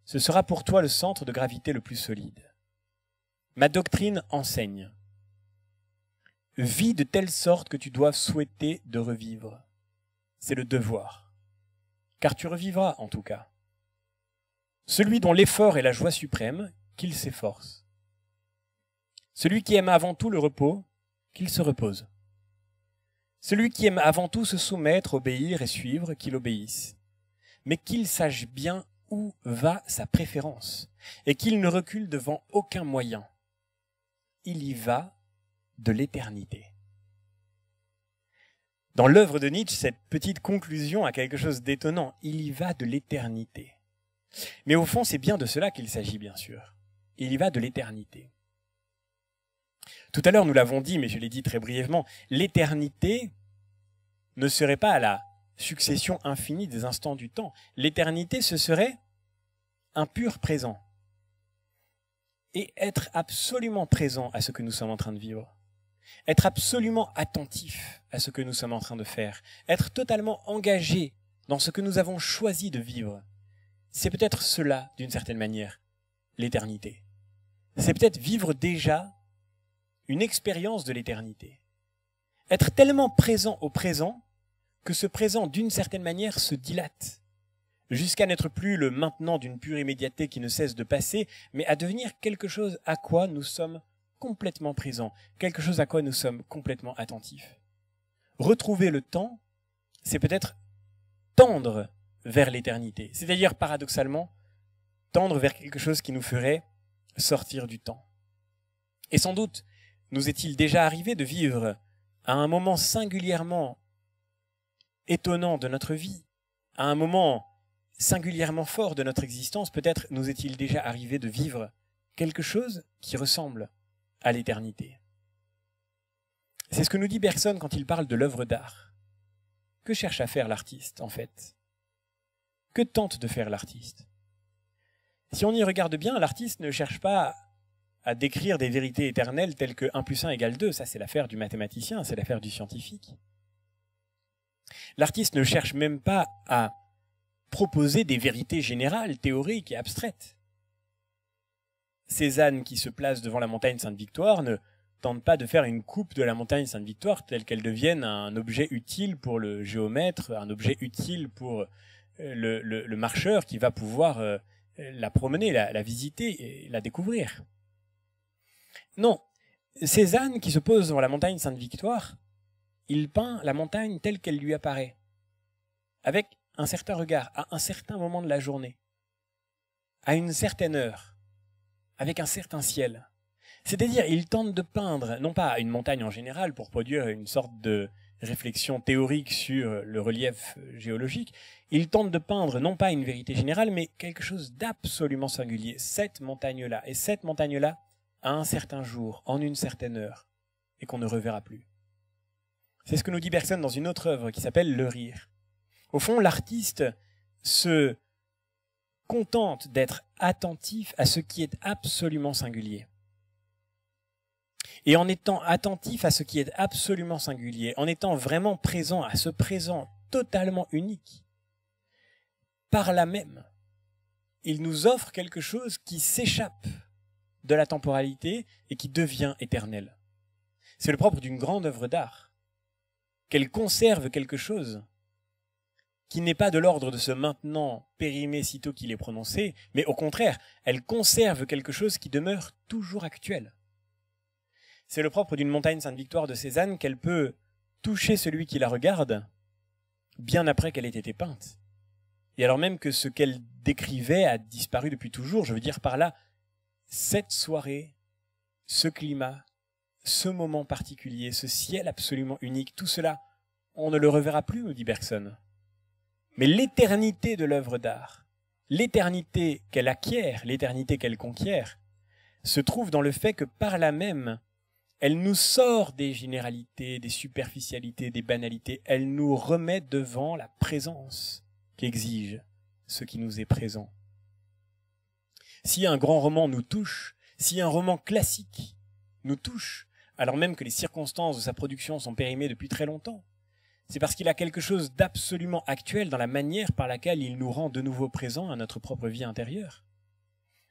ce sera pour toi le centre de gravité le plus solide. Ma doctrine enseigne. Vis de telle sorte que tu dois souhaiter de revivre. C'est le devoir. Car tu revivras en tout cas. Celui dont l'effort est la joie suprême, qu'il s'efforce. Celui qui aime avant tout le repos, qu'il se repose. Celui qui aime avant tout se soumettre, obéir et suivre, qu'il obéisse. Mais qu'il sache bien où va sa préférence, et qu'il ne recule devant aucun moyen. Il y va de l'éternité. Dans l'œuvre de Nietzsche, cette petite conclusion a quelque chose d'étonnant. Il y va de l'éternité. Mais au fond, c'est bien de cela qu'il s'agit, bien sûr. Il y va de l'éternité. Tout à l'heure, nous l'avons dit, mais je l'ai dit très brièvement, l'éternité ne serait pas à la succession infinie des instants du temps. L'éternité, ce serait un pur présent. Et être absolument présent à ce que nous sommes en train de vivre. Être absolument attentif à ce que nous sommes en train de faire, être totalement engagé dans ce que nous avons choisi de vivre, c'est peut-être cela, d'une certaine manière, l'éternité. C'est peut-être vivre déjà une expérience de l'éternité. Être tellement présent au présent que ce présent, d'une certaine manière, se dilate, jusqu'à n'être plus le maintenant d'une pure immédiateté qui ne cesse de passer, mais à devenir quelque chose à quoi nous sommes complètement présent, quelque chose à quoi nous sommes complètement attentifs. Retrouver le temps, c'est peut-être tendre vers l'éternité, c'est-à-dire paradoxalement, tendre vers quelque chose qui nous ferait sortir du temps. Et sans doute, nous est-il déjà arrivé de vivre à un moment singulièrement étonnant de notre vie, à un moment singulièrement fort de notre existence, peut-être nous est-il déjà arrivé de vivre quelque chose qui ressemble à l'éternité. C'est ce que nous dit Bergson quand il parle de l'œuvre d'art. Que cherche à faire l'artiste, en fait? Que tente de faire l'artiste? Si on y regarde bien, l'artiste ne cherche pas à décrire des vérités éternelles telles que 1 + 1 = 2, ça c'est l'affaire du mathématicien, c'est l'affaire du scientifique. L'artiste ne cherche même pas à proposer des vérités générales, théoriques et abstraites. Cézanne qui se place devant la montagne Sainte-Victoire ne tente pas de faire une coupe de la montagne Sainte-Victoire telle qu'elle devienne un objet utile pour le géomètre, un objet utile pour le marcheur qui va pouvoir la promener, la visiter et la découvrir. Non, Cézanne qui se pose devant la montagne Sainte-Victoire, il peint la montagne telle qu'elle lui apparaît, avec un certain regard, à un certain moment de la journée, à une certaine heure, avec un certain ciel. C'est-à-dire, il tente de peindre, non pas une montagne en général pour produire une sorte de réflexion théorique sur le relief géologique, il tente de peindre non pas une vérité générale, mais quelque chose d'absolument singulier, cette montagne-là, et cette montagne-là, à un certain jour, en une certaine heure, et qu'on ne reverra plus. C'est ce que nous dit Bergson dans une autre œuvre qui s'appelle Le Rire. Au fond, l'artiste se contente d'être attentif à ce qui est absolument singulier. Et en étant attentif à ce qui est absolument singulier, en étant vraiment présent à ce présent totalement unique, par là même, il nous offre quelque chose qui s'échappe de la temporalité et qui devient éternel. C'est le propre d'une grande œuvre d'art, qu'elle conserve quelque chose qui n'est pas de l'ordre de ce maintenant périmé sitôt qu'il est prononcé, mais au contraire, elle conserve quelque chose qui demeure toujours actuel. C'est le propre d'une montagne Sainte-Victoire de Cézanne qu'elle peut toucher celui qui la regarde bien après qu'elle ait été peinte. Et alors même que ce qu'elle décrivait a disparu depuis toujours, je veux dire par là, cette soirée, ce climat, ce moment particulier, ce ciel absolument unique, tout cela, on ne le reverra plus, nous dit Bergson. Mais l'éternité de l'œuvre d'art, l'éternité qu'elle acquiert, l'éternité qu'elle conquiert, se trouve dans le fait que par là même, elle nous sort des généralités, des superficialités, des banalités, elle nous remet devant la présence qu'exige ce qui nous est présent. Si un grand roman nous touche, si un roman classique nous touche, alors même que les circonstances de sa production sont périmées depuis très longtemps, c'est parce qu'il a quelque chose d'absolument actuel dans la manière par laquelle il nous rend de nouveau présents à notre propre vie intérieure.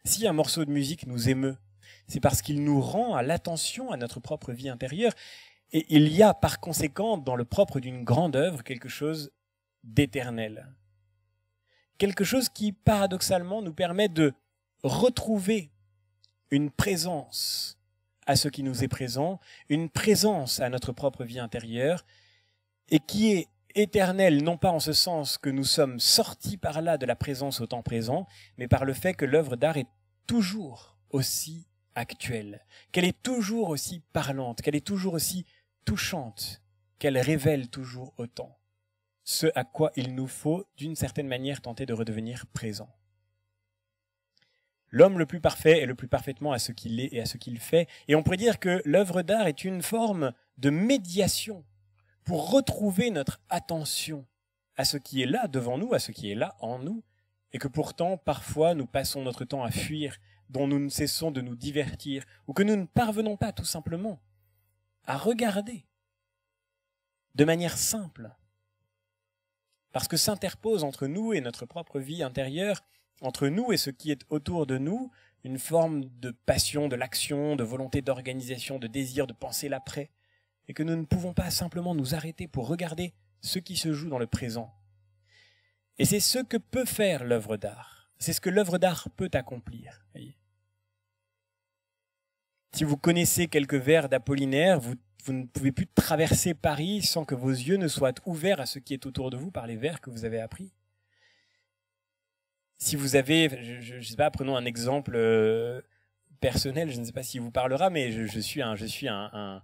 Si un morceau de musique nous émeut, c'est parce qu'il nous rend à l'attention à notre propre vie intérieure, et il y a par conséquent dans le propre d'une grande œuvre quelque chose d'éternel. Quelque chose qui, paradoxalement, nous permet de retrouver une présence à ce qui nous est présent, une présence à notre propre vie intérieure, et qui est éternelle, non pas en ce sens que nous sommes sortis par là de la présence au temps présent, mais par le fait que l'œuvre d'art est toujours aussi actuelle, qu'elle est toujours aussi parlante, qu'elle est toujours aussi touchante, qu'elle révèle toujours autant ce à quoi il nous faut, d'une certaine manière, tenter de redevenir présent. L'homme le plus parfait est le plus parfaitement à ce qu'il est et à ce qu'il fait, et on pourrait dire que l'œuvre d'art est une forme de médiation pour retrouver notre attention à ce qui est là devant nous, à ce qui est là en nous, et que pourtant, parfois, nous passons notre temps à fuir, dont nous ne cessons de nous divertir, ou que nous ne parvenons pas tout simplement à regarder de manière simple. Parce que s'interpose entre nous et notre propre vie intérieure, entre nous et ce qui est autour de nous, une forme de passion, de l'action, de volonté d'organisation, de désir de penser l'après, et que nous ne pouvons pas simplement nous arrêter pour regarder ce qui se joue dans le présent. Et c'est ce que peut faire l'œuvre d'art. C'est ce que l'œuvre d'art peut accomplir. Voyez. Si vous connaissez quelques vers d'Apollinaire, vous ne pouvez plus traverser Paris sans que vos yeux ne soient ouverts à ce qui est autour de vous par les vers que vous avez appris. Si vous avez, je ne sais pas, prenons un exemple personnel, je ne sais pas s'il vous parlera, mais je suis un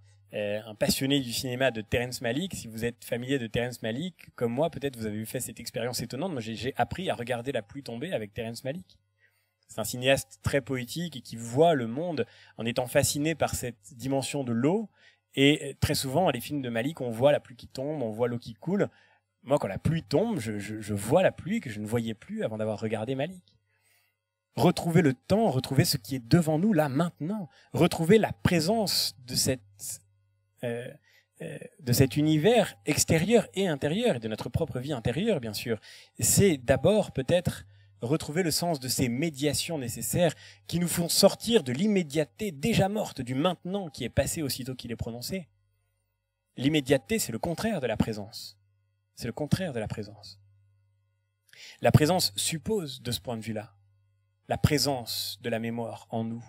passionné du cinéma de Terrence Malick. Si vous êtes familier de Terrence Malick, comme moi, peut-être vous avez fait cette expérience étonnante. Moi, j'ai appris à regarder la pluie tomber avec Terrence Malick. C'est un cinéaste très poétique et qui voit le monde en étant fasciné par cette dimension de l'eau. Et très souvent, dans les films de Malick, on voit la pluie qui tombe, on voit l'eau qui coule. Moi, quand la pluie tombe, je vois la pluie que je ne voyais plus avant d'avoir regardé Malick. Retrouver le temps, retrouver ce qui est devant nous, là, maintenant. Retrouver la présence de cet univers extérieur et intérieur, et de notre propre vie intérieure, bien sûr. C'est d'abord peut-être retrouver le sens de ces médiations nécessaires qui nous font sortir de l'immédiateté déjà morte, du maintenant qui est passé aussitôt qu'il est prononcé. L'immédiateté, c'est le contraire de la présence. C'est le contraire de la présence. La présence suppose, de ce point de vue-là, la présence de la mémoire en nous.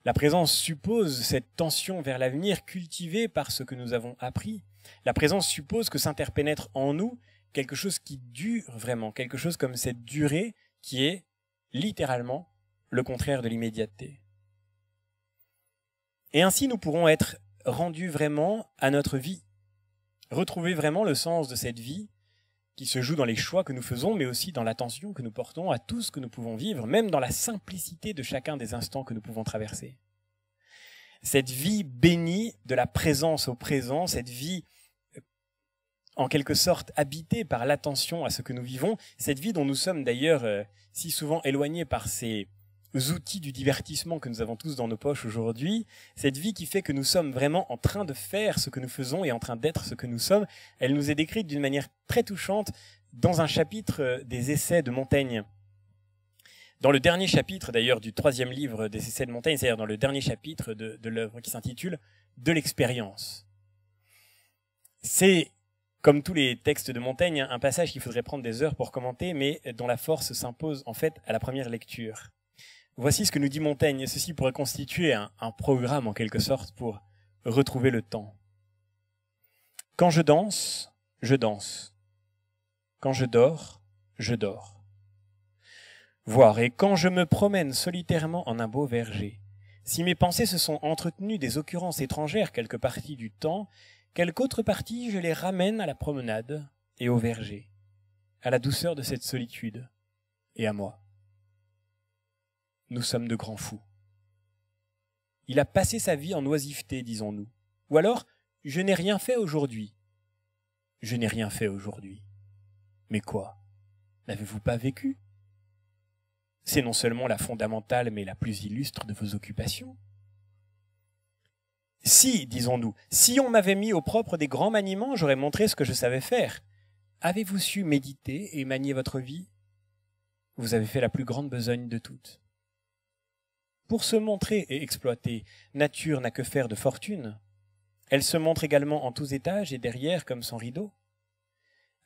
La présence suppose cette tension vers l'avenir cultivée par ce que nous avons appris. La présence suppose que s'interpénètre en nous quelque chose qui dure vraiment, quelque chose comme cette durée qui est littéralement le contraire de l'immédiateté. Et ainsi nous pourrons être rendus vraiment à notre vie, retrouver vraiment le sens de cette vie qui se joue dans les choix que nous faisons, mais aussi dans l'attention que nous portons à tout ce que nous pouvons vivre, même dans la simplicité de chacun des instants que nous pouvons traverser. Cette vie bénie de la présence au présent, cette vie en quelque sorte habitée par l'attention à ce que nous vivons, cette vie dont nous sommes d'ailleurs si souvent éloignés par ces outils du divertissement que nous avons tous dans nos poches aujourd'hui, cette vie qui fait que nous sommes vraiment en train de faire ce que nous faisons et en train d'être ce que nous sommes, elle nous est décrite d'une manière très touchante dans un chapitre des Essais de Montaigne. Dans le dernier chapitre d'ailleurs du 3e livre des Essais de Montaigne, c'est-à-dire dans le dernier chapitre de l'œuvre qui s'intitule « De l'expérience ». C'est, comme tous les textes de Montaigne, un passage qu'il faudrait prendre des heures pour commenter, mais dont la force s'impose en fait à la première lecture. Voici ce que nous dit Montaigne. Ceci pourrait constituer un programme en quelque sorte pour retrouver le temps. Quand je danse, je danse. quand je dors, je dors. Voir, et quand je me promène solitairement en un beau verger, si mes pensées se sont entretenues des occurrences étrangères quelque partie du temps, quelque autre partie je les ramène à la promenade et au verger, à la douceur de cette solitude et à moi. Nous sommes de grands fous. Il a passé sa vie en oisiveté, disons-nous. Ou alors, je n'ai rien fait aujourd'hui. Je n'ai rien fait aujourd'hui. Mais quoi? N'avez-vous pas vécu? C'est non seulement la fondamentale, mais la plus illustre de vos occupations. Si, disons-nous, si on m'avait mis au propre des grands maniements, j'aurais montré ce que je savais faire. Avez-vous su méditer et manier votre vie? Vous avez fait la plus grande besogne de toutes. Pour se montrer et exploiter, nature n'a que faire de fortune. Elle se montre également en tous étages et derrière comme sans rideau.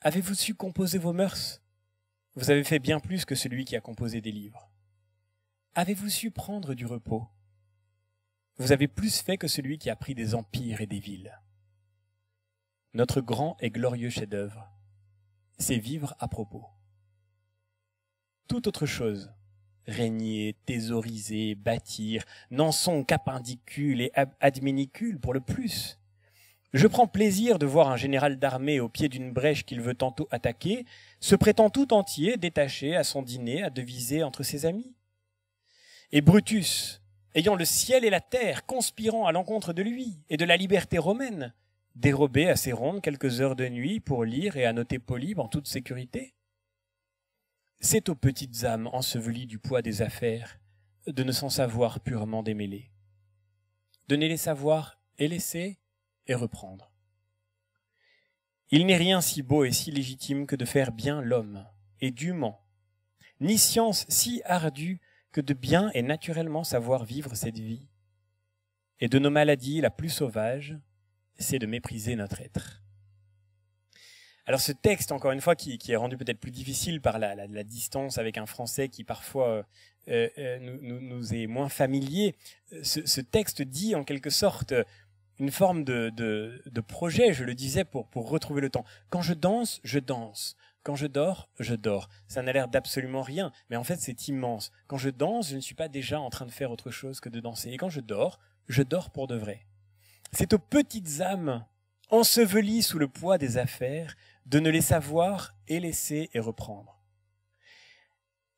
Avez-vous su composer vos mœurs? Vous avez fait bien plus que celui qui a composé des livres. Avez-vous su prendre du repos? Vous avez plus fait que celui qui a pris des empires et des villes. Notre grand et glorieux chef-d'œuvre, c'est vivre à propos. Toute autre chose, régner, thésauriser, bâtir, n'en sont qu'appendicules et adminicules pour le plus. Je prends plaisir de voir un général d'armée au pied d'une brèche qu'il veut tantôt attaquer, se prétend tout entier, détaché à son dîner, à deviser entre ses amis. Et Brutus, ayant le ciel et la terre conspirant à l'encontre de lui et de la liberté romaine, dérobé à ses rondes quelques heures de nuit pour lire et annoter Polybe en toute sécurité. C'est aux petites âmes ensevelies du poids des affaires de ne s'en savoir purement démêler, de ne les savoir et laisser et reprendre. Il n'est rien si beau et si légitime que de faire bien l'homme, et dûment, ni science si ardue que de bien et naturellement savoir vivre cette vie. Et de nos maladies, la plus sauvage, c'est de mépriser notre être. Alors ce texte, encore une fois, qui est rendu peut-être plus difficile par la distance avec un français qui parfois nous est moins familier, ce texte dit en quelque sorte une forme de projet, je le disais, pour retrouver le temps. Quand je danse, je danse. Quand je dors, je dors. Ça n'a l'air d'absolument rien, mais en fait c'est immense. Quand je danse, je ne suis pas déjà en train de faire autre chose que de danser. Et quand je dors pour de vrai. C'est aux petites âmes, ensevelies sous le poids des affaires, de ne les savoir et laisser et reprendre.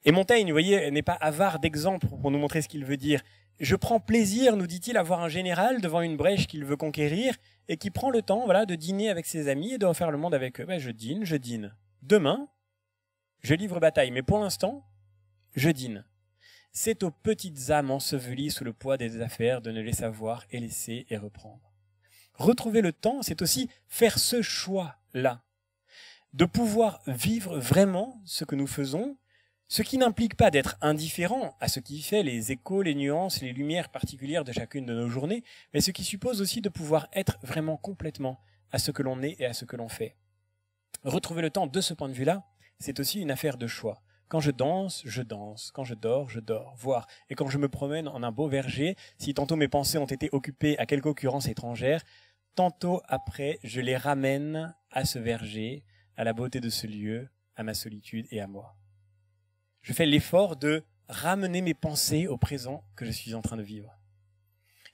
Et Montaigne, vous voyez, n'est pas avare d'exemples pour nous montrer ce qu'il veut dire. Je prends plaisir, nous dit-il, à voir un général devant une brèche qu'il veut conquérir et qui prend le temps, voilà, de dîner avec ses amis et de refaire le monde avec eux. Ben, je dîne. Demain, je livre bataille, mais pour l'instant, je dîne. C'est aux petites âmes ensevelies sous le poids des affaires de ne les savoir et laisser et reprendre. Retrouver le temps, c'est aussi faire ce choix-là, de pouvoir vivre vraiment ce que nous faisons, ce qui n'implique pas d'être indifférent à ce qui fait les échos, les nuances, les lumières particulières de chacune de nos journées, mais ce qui suppose aussi de pouvoir être vraiment complètement à ce que l'on est et à ce que l'on fait. Retrouver le temps de ce point de vue-là, c'est aussi une affaire de choix. Quand je danse, je danse. Quand je dors, voir. Et quand je me promène en un beau verger, si tantôt mes pensées ont été occupées à quelque occurrence étrangère, tantôt après, je les ramène à ce verger, à la beauté de ce lieu, à ma solitude et à moi. Je fais l'effort de ramener mes pensées au présent que je suis en train de vivre.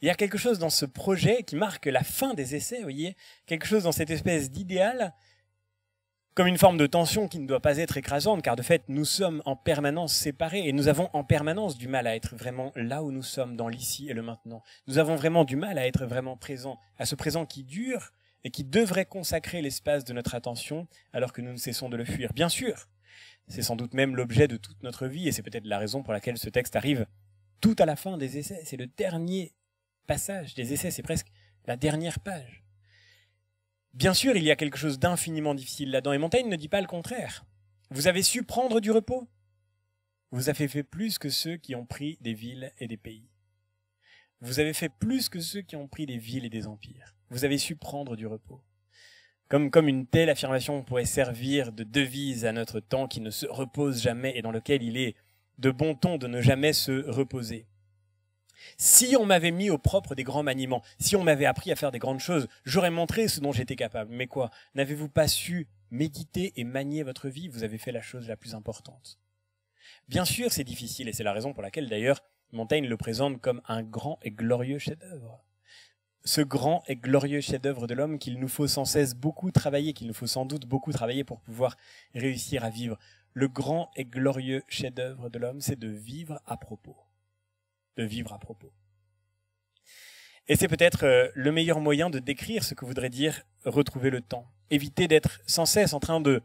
Il y a quelque chose dans ce projet qui marque la fin des essais, vous voyez, quelque chose dans cette espèce d'idéal, comme une forme de tension qui ne doit pas être écrasante, car de fait, nous sommes en permanence séparés et nous avons en permanence du mal à être vraiment là où nous sommes, dans l'ici et le maintenant. Nous avons vraiment du mal à être vraiment présents, à ce présent qui dure et qui devrait consacrer l'espace de notre attention alors que nous ne cessons de le fuir. Bien sûr, c'est sans doute même l'objet de toute notre vie et c'est peut-être la raison pour laquelle ce texte arrive tout à la fin des essais. C'est le dernier passage des essais, c'est presque la dernière page. Bien sûr, il y a quelque chose d'infiniment difficile là-dedans, et Montaigne ne dit pas le contraire. Vous avez su prendre du repos? Vous avez fait plus que ceux qui ont pris des villes et des pays. Vous avez fait plus que ceux qui ont pris des villes et des empires. Vous avez su prendre du repos. Comme une telle affirmation pourrait servir de devise à notre temps qui ne se repose jamais et dans lequel il est de bon ton de ne jamais se reposer. Si on m'avait mis au propre des grands maniements, si on m'avait appris à faire des grandes choses, j'aurais montré ce dont j'étais capable. Mais quoi? N'avez-vous pas su méditer et manier votre vie? Vous avez fait la chose la plus importante. Bien sûr, c'est difficile, et c'est la raison pour laquelle, d'ailleurs, Montaigne le présente comme un grand et glorieux chef-d'œuvre. Ce grand et glorieux chef-d'œuvre de l'homme qu'il nous faut sans cesse beaucoup travailler, qu'il nous faut sans doute beaucoup travailler pour pouvoir réussir à vivre. Le grand et glorieux chef-d'œuvre de l'homme, c'est de vivre à propos. De vivre à propos. Et c'est peut-être le meilleur moyen de décrire ce que voudrait dire retrouver le temps. Éviter d'être sans cesse en train de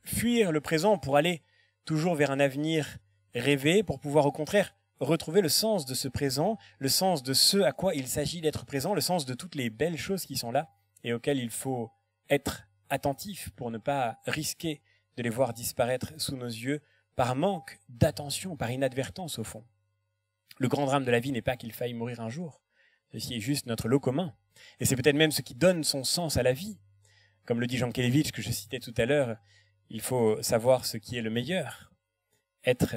fuir le présent pour aller toujours vers un avenir rêvé, pour pouvoir au contraire retrouver le sens de ce présent, le sens de ce à quoi il s'agit d'être présent, le sens de toutes les belles choses qui sont là et auxquelles il faut être attentif pour ne pas risquer de les voir disparaître sous nos yeux par manque d'attention, par inadvertance au fond. Le grand drame de la vie n'est pas qu'il faille mourir un jour. Ceci est juste notre lot commun. Et c'est peut-être même ce qui donne son sens à la vie. Comme le dit Jean Kelevitch, que je citais tout à l'heure, il faut savoir ce qui est le meilleur. Être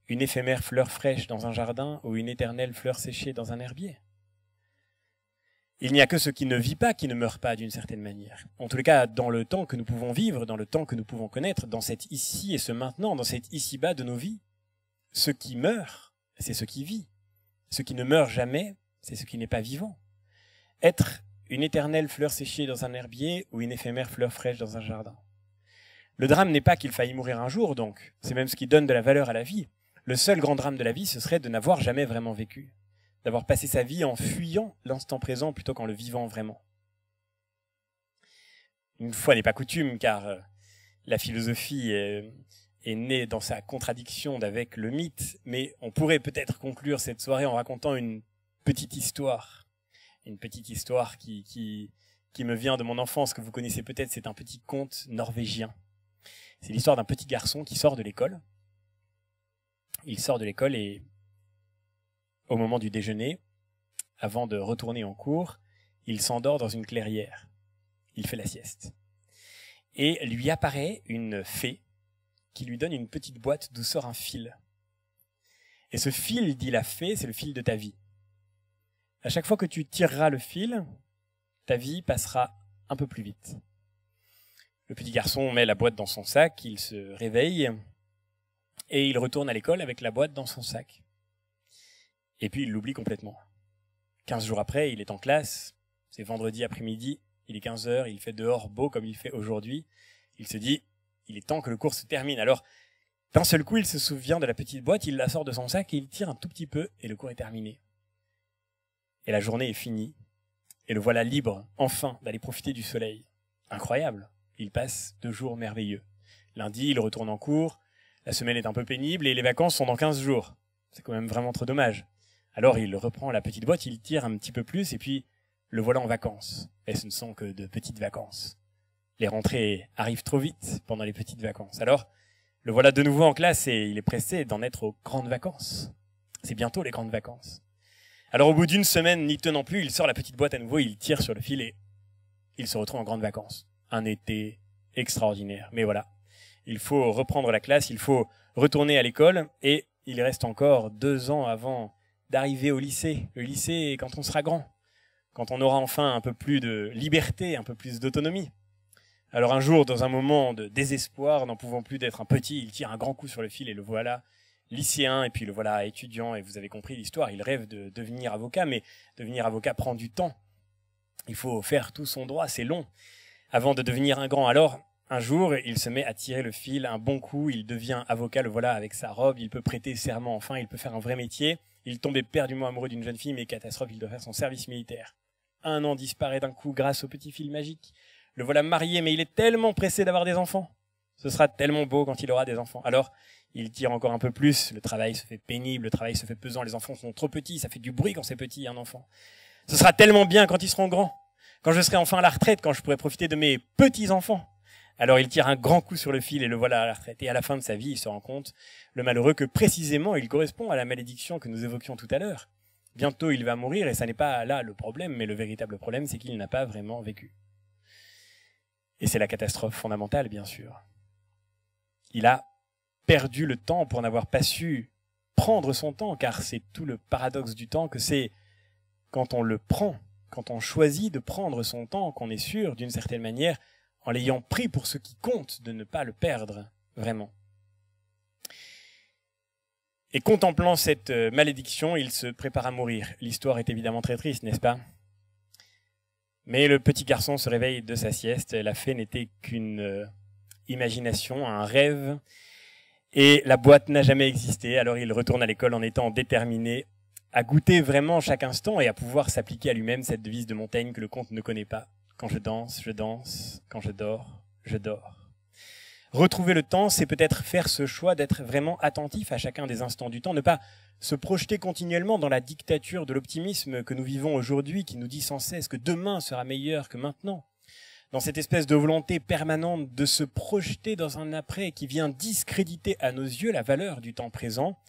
une éphémère fleur fraîche dans un jardin ou une éternelle fleur séchée dans un herbier. Il n'y a que ce qui ne vit pas qui ne meurt pas d'une certaine manière. En tous les cas, dans le temps que nous pouvons vivre, dans le temps que nous pouvons connaître, dans cet ici et ce maintenant, dans cet ici-bas de nos vies, ce qui meurt, c'est ce qui vit. Ce qui ne meurt jamais, c'est ce qui n'est pas vivant. Être une éternelle fleur séchée dans un herbier ou une éphémère fleur fraîche dans un jardin. Le drame n'est pas qu'il faille mourir un jour, donc. C'est même ce qui donne de la valeur à la vie. Le seul grand drame de la vie, ce serait de n'avoir jamais vraiment vécu. D'avoir passé sa vie en fuyant l'instant présent plutôt qu'en le vivant vraiment. Une fois n'est pas coutume, car la philosophie est née dans sa contradiction avec le mythe, mais on pourrait peut-être conclure cette soirée en racontant une petite histoire. Une petite histoire qui me vient de mon enfance, que vous connaissez peut-être, c'est un petit conte norvégien. C'est l'histoire d'un petit garçon qui sort de l'école. Il sort de l'école et, au moment du déjeuner, avant de retourner en cours, il s'endort dans une clairière. Il fait la sieste. Et lui apparaît une fée qui lui donne une petite boîte d'où sort un fil. Et ce fil, dit la fée, c'est le fil de ta vie. À chaque fois que tu tireras le fil, ta vie passera un peu plus vite. Le petit garçon met la boîte dans son sac, il se réveille et il retourne à l'école avec la boîte dans son sac. Et puis il l'oublie complètement. 15 jours après, il est en classe, c'est vendredi après-midi, il est 15 heures, il fait dehors beau comme il fait aujourd'hui. Il se dit, il est temps que le cours se termine. Alors, d'un seul coup, il se souvient de la petite boîte, il la sort de son sac et il tire un tout petit peu et le cours est terminé. Et la journée est finie. Et le voilà libre, enfin, d'aller profiter du soleil. Incroyable. Il passe 2 jours merveilleux. Lundi, il retourne en cours. La semaine est un peu pénible et les vacances sont dans 15 jours. C'est quand même vraiment trop dommage. Alors il reprend la petite boîte, il tire un petit peu plus et puis le voilà en vacances. Et ce ne sont que de petites vacances. Les rentrées arrivent trop vite pendant les petites vacances. Alors, le voilà de nouveau en classe et il est pressé d'en être aux grandes vacances. C'est bientôt les grandes vacances. Alors au bout d'une semaine, n'y tenant plus, il sort la petite boîte à nouveau, il tire sur le fil et il se retrouve en grandes vacances. Un été extraordinaire. Mais voilà, il faut reprendre la classe, il faut retourner à l'école et il reste encore 2 ans avant d'arriver au lycée. Le lycée, quand on sera grand, quand on aura enfin un peu plus de liberté, un peu plus d'autonomie. Alors un jour, dans un moment de désespoir, n'en pouvant plus d'être un petit, il tire un grand coup sur le fil et le voilà lycéen, et puis le voilà étudiant, et vous avez compris l'histoire, il rêve de devenir avocat, mais devenir avocat prend du temps. Il faut faire tout son droit, c'est long, avant de devenir un grand. Alors, un jour, il se met à tirer le fil, un bon coup, il devient avocat, le voilà avec sa robe, il peut prêter serment enfin, il peut faire un vrai métier. Il tombe éperdument amoureux d'une jeune fille, mais catastrophe, il doit faire son service militaire. 1 an disparaît d'un coup grâce au petit fil magique. Le voilà marié, mais il est tellement pressé d'avoir des enfants. Ce sera tellement beau quand il aura des enfants. Alors, il tire encore un peu plus, le travail se fait pénible, le travail se fait pesant, les enfants sont trop petits, ça fait du bruit quand c'est petit, un enfant. Ce sera tellement bien quand ils seront grands, quand je serai enfin à la retraite, quand je pourrai profiter de mes petits-enfants. Alors il tire un grand coup sur le fil et le voilà à la retraite. Et à la fin de sa vie, il se rend compte, le malheureux, que précisément il correspond à la malédiction que nous évoquions tout à l'heure. Bientôt il va mourir et ça n'est pas là le problème, mais le véritable problème, c'est qu'il n'a pas vraiment vécu. Et c'est la catastrophe fondamentale, bien sûr. Il a perdu le temps pour n'avoir pas su prendre son temps, car c'est tout le paradoxe du temps, que c'est quand on le prend, quand on choisit de prendre son temps, qu'on est sûr, d'une certaine manière, en l'ayant pris pour ce qui compte, de ne pas le perdre, vraiment. Et contemplant cette malédiction, il se prépare à mourir. L'histoire est évidemment très triste, n'est-ce pas? Mais le petit garçon se réveille de sa sieste. La fée n'était qu'une imagination, un rêve. Et la boîte n'a jamais existé. Alors il retourne à l'école en étant déterminé à goûter vraiment chaque instant et à pouvoir s'appliquer à lui-même cette devise de Montaigne que le conte ne connaît pas. Quand je danse, je danse. Quand je dors, je dors. Retrouver le temps, c'est peut-être faire ce choix d'être vraiment attentif à chacun des instants du temps, ne pas se projeter continuellement dans la dictature de l'optimisme que nous vivons aujourd'hui, qui nous dit sans cesse que demain sera meilleur que maintenant. Dans cette espèce de volonté permanente de se projeter dans un après qui vient discréditer à nos yeux la valeur du temps présent,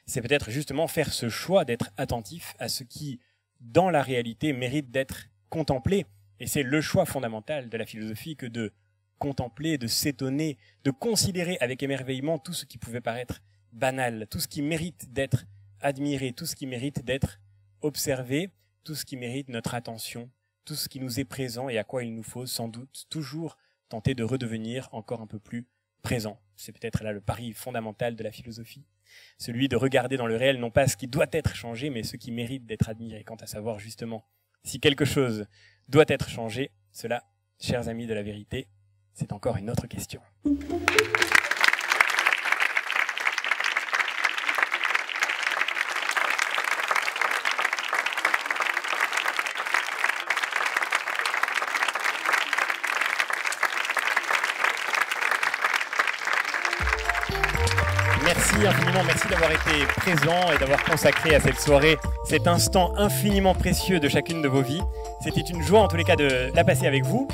c'est peut-être justement faire ce choix d'être attentif à ce qui, dans la réalité, mérite d'être contemplé. Et c'est le choix fondamental de la philosophie que de contempler, de s'étonner, de considérer avec émerveillement tout ce qui pouvait paraître banal, tout ce qui mérite d'être admiré, tout ce qui mérite d'être observé, tout ce qui mérite notre attention, tout ce qui nous est présent et à quoi il nous faut sans doute toujours tenter de redevenir encore un peu plus présent. C'est peut-être là le pari fondamental de la philosophie, celui de regarder dans le réel non pas ce qui doit être changé, mais ce qui mérite d'être admiré. Quant à savoir justement si quelque chose doit être changé, cela, chers amis de la vérité, c'est encore une autre question. Merci infiniment, merci d'avoir été présent et d'avoir consacré à cette soirée cet instant infiniment précieux de chacune de vos vies. C'était une joie en tous les cas de la passer avec vous.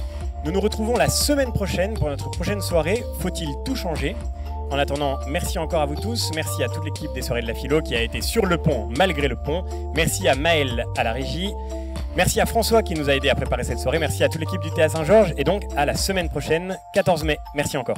Nous nous retrouvons la semaine prochaine pour notre prochaine soirée. Faut-il tout changer? En attendant, merci encore à vous tous. Merci à toute l'équipe des Soirées de la Philo qui a été sur le pont malgré le pont. Merci à Maël à la régie. Merci à François qui nous a aidé à préparer cette soirée. Merci à toute l'équipe du Théâtre Saint-Georges. Et donc à la semaine prochaine, 14 mai. Merci encore.